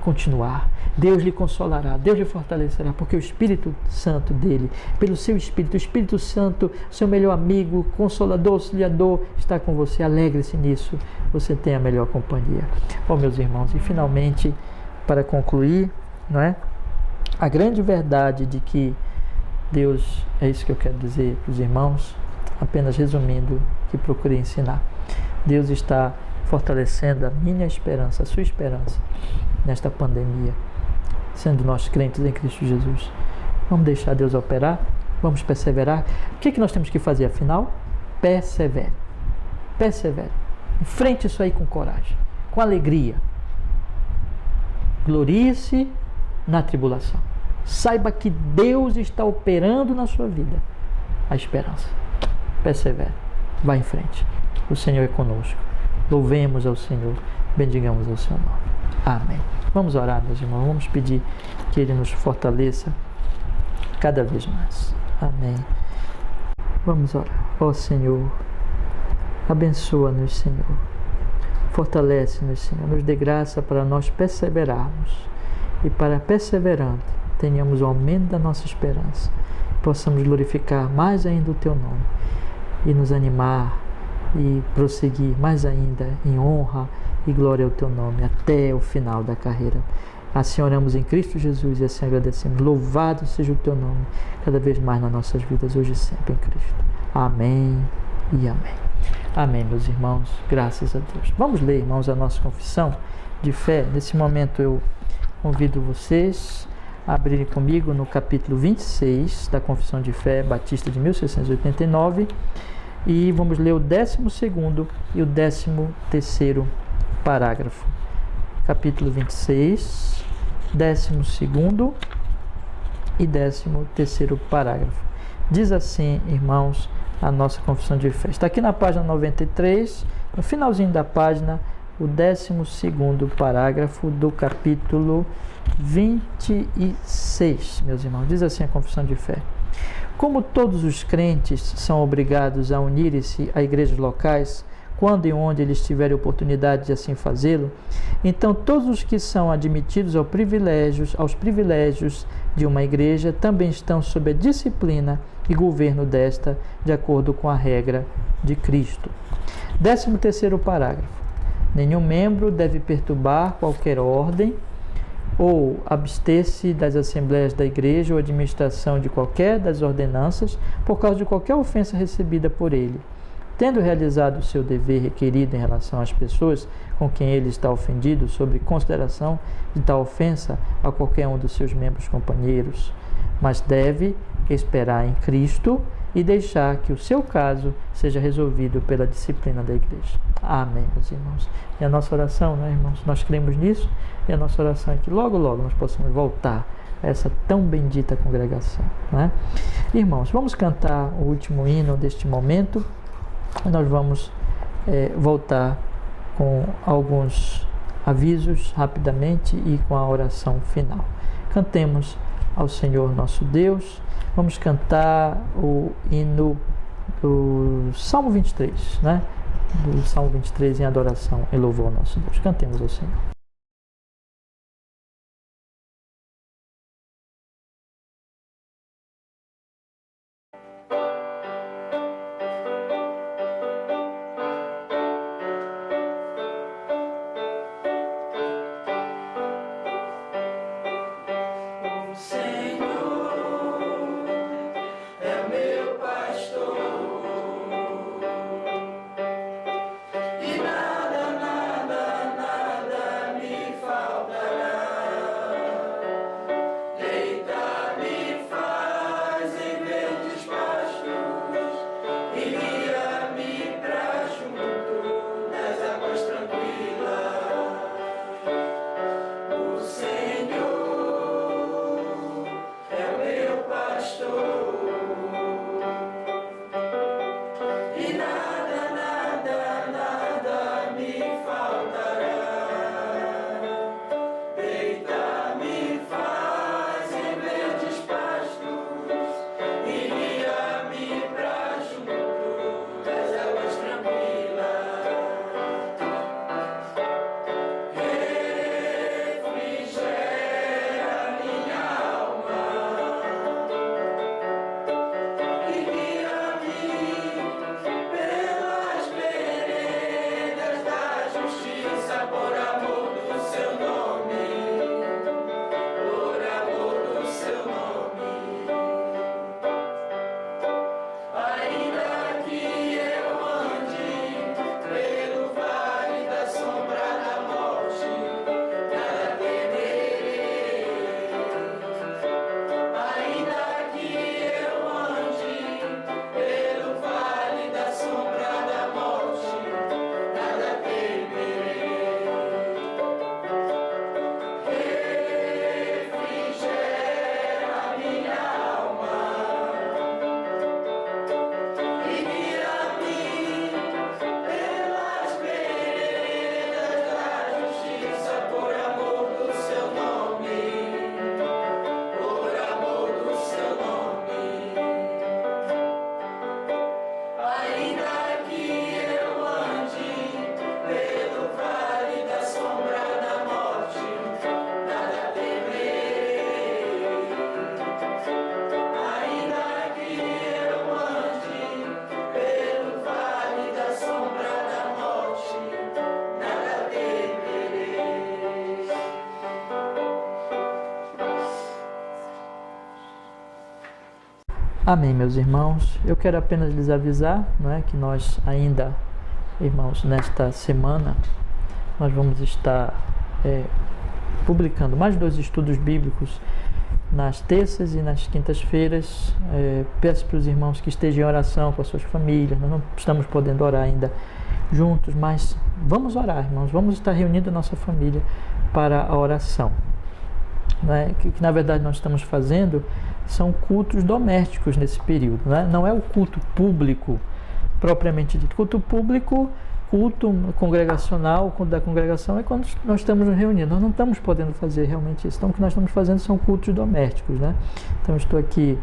continuar. Deus lhe consolará, Deus lhe fortalecerá, porque o Espírito Santo dele, pelo seu Espírito, o Espírito Santo, seu melhor amigo, consolador, auxiliador, está com você. Alegre-se nisso, você tem a melhor companhia. Bom, meus irmãos, e finalmente, para concluir, não é? A grande verdade de que Deus, é isso que eu quero dizer para os irmãos, apenas resumindo, que procurei ensinar. Deus está fortalecendo a minha esperança, a sua esperança, nesta pandemia, sendo nós crentes em Cristo Jesus. Vamos deixar Deus operar, vamos perseverar. O que nós temos que fazer, afinal? Persevere. Persevere. Enfrente isso aí com coragem, com alegria. Glorie-se na tribulação. Saiba que Deus está operando na sua vida a esperança. Persevere. Vá em frente. O Senhor é conosco. Louvemos ao Senhor. Bendigamos ao seu nome. Amém. Vamos orar, meus irmãos. Vamos pedir que Ele nos fortaleça cada vez mais. Amém. Vamos orar. Ó Senhor, abençoa-nos, Senhor. Fortalece-nos, Senhor. Nos dê graça para nós perseverarmos. E para perseverando, tenhamos o aumento da nossa esperança. Possamos glorificar mais ainda o Teu nome. E nos animar e prosseguir mais ainda em honra e glória ao Teu nome, até o final da carreira. Assim oramos em Cristo Jesus e assim agradecemos. Louvado seja o Teu nome, cada vez mais nas nossas vidas, hoje e sempre em Cristo. Amém e amém. Amém, meus irmãos, graças a Deus. Vamos ler, irmãos, a nossa confissão de fé. Nesse momento eu convido vocês a abrirem comigo no capítulo 26 da Confissão de Fé Batista de 1689 e vamos ler o 12º e o 13º parágrafo. Capítulo 26, 12º e 13º parágrafo. Diz assim, irmãos, a nossa confissão de fé. Está aqui na página 93, no finalzinho da página, o 12º parágrafo do capítulo 26, meus irmãos. Diz assim a confissão de fé. Como todos os crentes são obrigados a unirem-se a igrejas locais, quando e onde eles tiverem oportunidade de assim fazê-lo, então todos os que são admitidos aos privilégios de uma igreja também estão sob a disciplina e governo desta, de acordo com a regra de Cristo. 13º parágrafo. Nenhum membro deve perturbar qualquer ordem ou abster-se das assembleias da igreja ou administração de qualquer das ordenanças por causa de qualquer ofensa recebida por ele. Tendo realizado o seu dever requerido em relação às pessoas com quem ele está ofendido, sobre consideração de tal ofensa a qualquer um dos seus membros companheiros, mas deve esperar em Cristo e deixar que o seu caso seja resolvido pela disciplina da igreja. Amém, meus irmãos. E a nossa oração, né, irmãos? Nós cremos nisso, e a nossa oração é que logo, logo nós possamos voltar a essa tão bendita congregação, né? Irmãos, vamos cantar o último hino deste momento. Nós vamos voltar com alguns avisos rapidamente e com a oração final. Cantemos ao Senhor nosso Deus. Vamos cantar o hino do Salmo 23, né? Do Salmo 23 em adoração e louvor ao nosso Deus. Cantemos ao Senhor. Amém, meus irmãos. Eu quero apenas lhes avisar, não é, que nós ainda, irmãos, nesta semana, nós vamos estar publicando mais 2 estudos bíblicos nas terças e nas quintas-feiras. Peço para os irmãos que estejam em oração com as suas famílias. Nós não estamos podendo orar ainda juntos, mas vamos orar, irmãos. Vamos estar reunindo a nossa família para a oração. Que na verdade nós estamos fazendo são cultos domésticos nesse período, não é o culto público propriamente dito. Culto público, culto congregacional, o culto da congregação é quando nós estamos nos reunindo. Nós não estamos podendo fazer realmente isso. Então o que nós estamos fazendo são cultos domésticos, Então estou aqui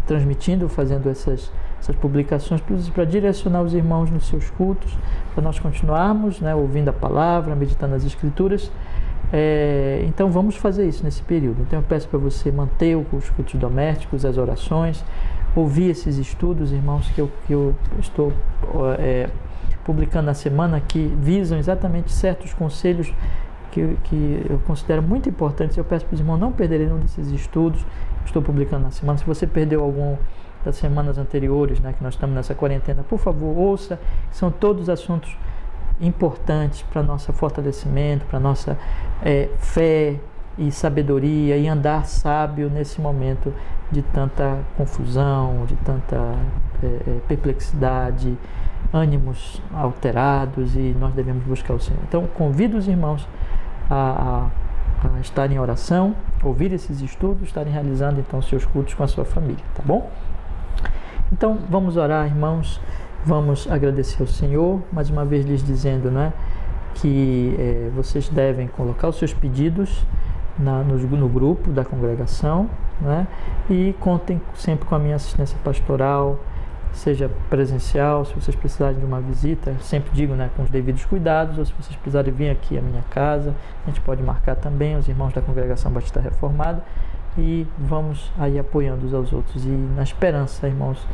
transmitindo, fazendo essas publicações para direcionar os irmãos nos seus cultos, para nós continuarmos ouvindo a palavra, meditando as escrituras. Então vamos fazer isso nesse período. Então eu peço para você manter os cultos domésticos, as orações, ouvir esses estudos, irmãos, que eu estou publicando na semana, que visam exatamente certos conselhos que eu considero muito importantes. Eu peço para os irmãos não perderem nenhum desses estudos que estou publicando na semana. Se você perdeu algum das semanas anteriores, que nós estamos nessa quarentena, por favor, ouça. São todos assuntos importantes para nosso fortalecimento, para nossa fé, e sabedoria e andar sábio nesse momento de tanta confusão, de tanta perplexidade, ânimos alterados, e nós devemos buscar o Senhor. Então, convido os irmãos a estarem em oração, ouvir esses estudos, estarem realizando então seus cultos com a sua família, tá bom? Então, vamos orar, irmãos, vamos agradecer ao Senhor, mais uma vez lhes dizendo, que vocês devem colocar os seus pedidos no grupo da congregação, e contem sempre com a minha assistência pastoral, seja presencial, se vocês precisarem de uma visita, sempre digo, com os devidos cuidados, ou se vocês precisarem vir aqui à minha casa, a gente pode marcar também, os irmãos da Congregação Batista Reformada, e vamos aí apoiando uns aos outros, e na esperança, irmãos,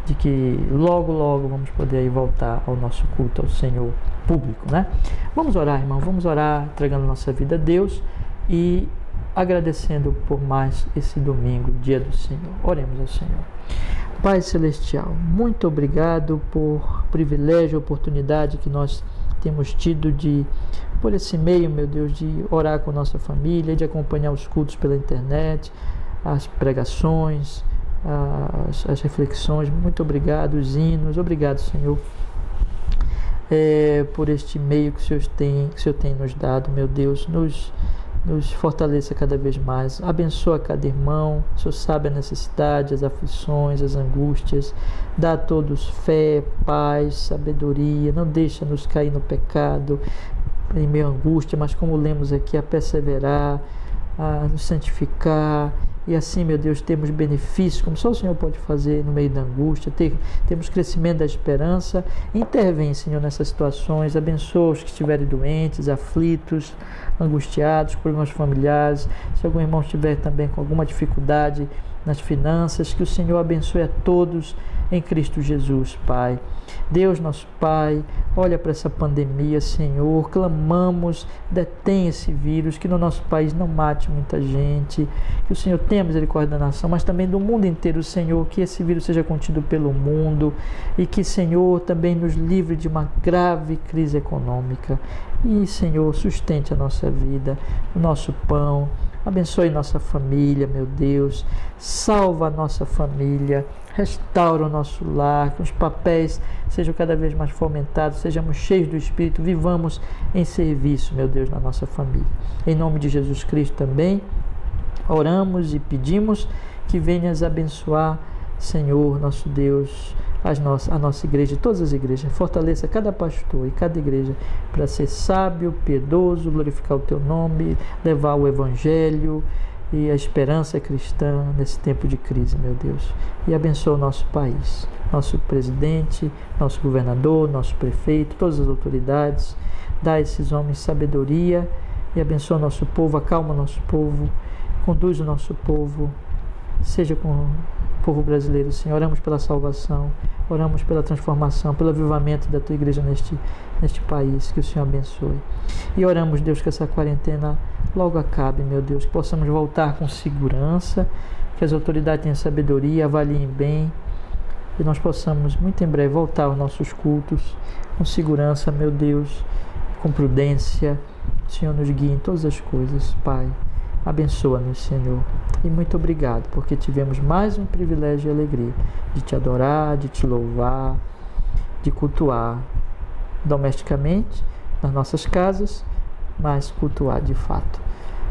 de que logo, logo vamos poder aí voltar ao nosso culto ao Senhor público, Vamos orar, irmão, vamos orar, entregando nossa vida a Deus e agradecendo por mais esse domingo, dia do Senhor. Oremos ao Senhor. Pai Celestial, muito obrigado por privilégio, oportunidade que nós temos tido por esse meio, meu Deus, de orar com nossa família, de acompanhar os cultos pela internet, as pregações, as reflexões. Muito obrigado, os hinos. Obrigado, Senhor, por este meio que o Senhor tem nos dado, meu Deus. Nos fortaleça cada vez mais, abençoa cada irmão, o Senhor sabe a necessidade, as aflições, as angústias, dá a todos fé, paz, sabedoria, não deixa nos cair no pecado, em meio à angústia, mas como lemos aqui, a perseverar, a nos santificar, e assim, meu Deus, temos benefícios, como só o Senhor pode fazer no meio da angústia, temos crescimento da esperança. Intervém, Senhor, nessas situações, abençoa os que estiverem doentes, aflitos, angustiados, problemas familiares, se algum irmão estiver também com alguma dificuldade nas finanças, que o Senhor abençoe a todos em Cristo Jesus, Pai. Deus, nosso Pai, olha para essa pandemia, Senhor, clamamos, detém esse vírus, que no nosso país não mate muita gente, que o Senhor tenha misericórdia da nação, mas também do mundo inteiro, Senhor, que esse vírus seja contido pelo mundo e que, Senhor, também nos livre de uma grave crise econômica e, Senhor, sustente a nossa vida, o nosso pão. Abençoe nossa família, meu Deus, salva a nossa família, restaura o nosso lar, que os papéis sejam cada vez mais fomentados, sejamos cheios do Espírito, vivamos em serviço, meu Deus, na nossa família. Em nome de Jesus Cristo também, oramos e pedimos que venhas abençoar, Senhor, nosso Deus, a nossa igreja, todas as igrejas, fortaleça cada pastor e cada igreja para ser sábio, piedoso, glorificar o Teu nome, levar o Evangelho e a esperança cristã nesse tempo de crise, meu Deus. E abençoa o nosso país, nosso presidente, nosso governador, nosso prefeito, todas as autoridades. Dá a esses homens sabedoria e abençoa o nosso povo, acalma o nosso povo, conduz o nosso povo, seja com o povo brasileiro, Senhor. Oramos pela salvação, oramos pela transformação, pelo avivamento da Tua igreja neste país, que o Senhor abençoe. E oramos, Deus, que essa quarentena logo acabe, meu Deus, que possamos voltar com segurança, que as autoridades tenham sabedoria, avaliem bem, e nós possamos muito em breve voltar aos nossos cultos com segurança, meu Deus, com prudência. O Senhor nos guie em todas as coisas, Pai. Abençoa-nos, Senhor. E muito obrigado, porque tivemos mais um privilégio e alegria de Te adorar, de Te louvar, de cultuar domesticamente, nas nossas casas, mas cultuar de fato.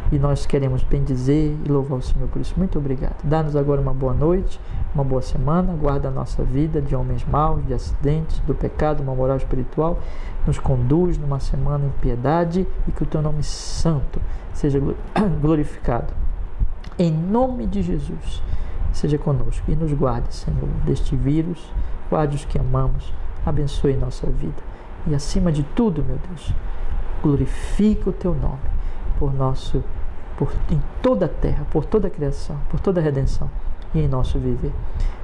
E nós queremos bendizer e louvar o Senhor por isso. Muito obrigado. Dá-nos agora uma boa noite, uma boa semana. Guarda a nossa vida de homens maus, de acidentes, do pecado, uma moral espiritual. Nos conduz numa semana em piedade e que o Teu nome santo seja glorificado. Em nome de Jesus, seja conosco e nos guarde, Senhor, deste vírus. Guarde os que amamos. Abençoe nossa vida. E acima de tudo, meu Deus, glorifica o Teu nome em toda a terra, por toda a criação, por toda a redenção e em nosso viver.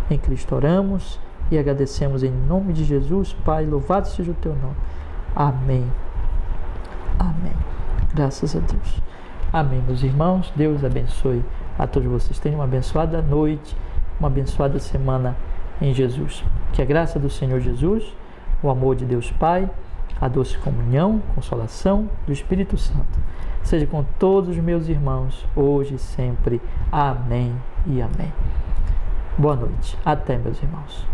Em Cristo oramos e agradecemos em nome de Jesus, Pai, louvado seja o Teu nome. Amém. Amém. Graças a Deus. Amém, meus irmãos. Deus abençoe a todos vocês. Tenham uma abençoada noite, uma abençoada semana em Jesus. Que a graça do Senhor Jesus, o amor de Deus Pai, a doce comunhão, consolação do Espírito Santo seja com todos os meus irmãos, hoje e sempre. Amém e amém. Boa noite. Até, meus irmãos.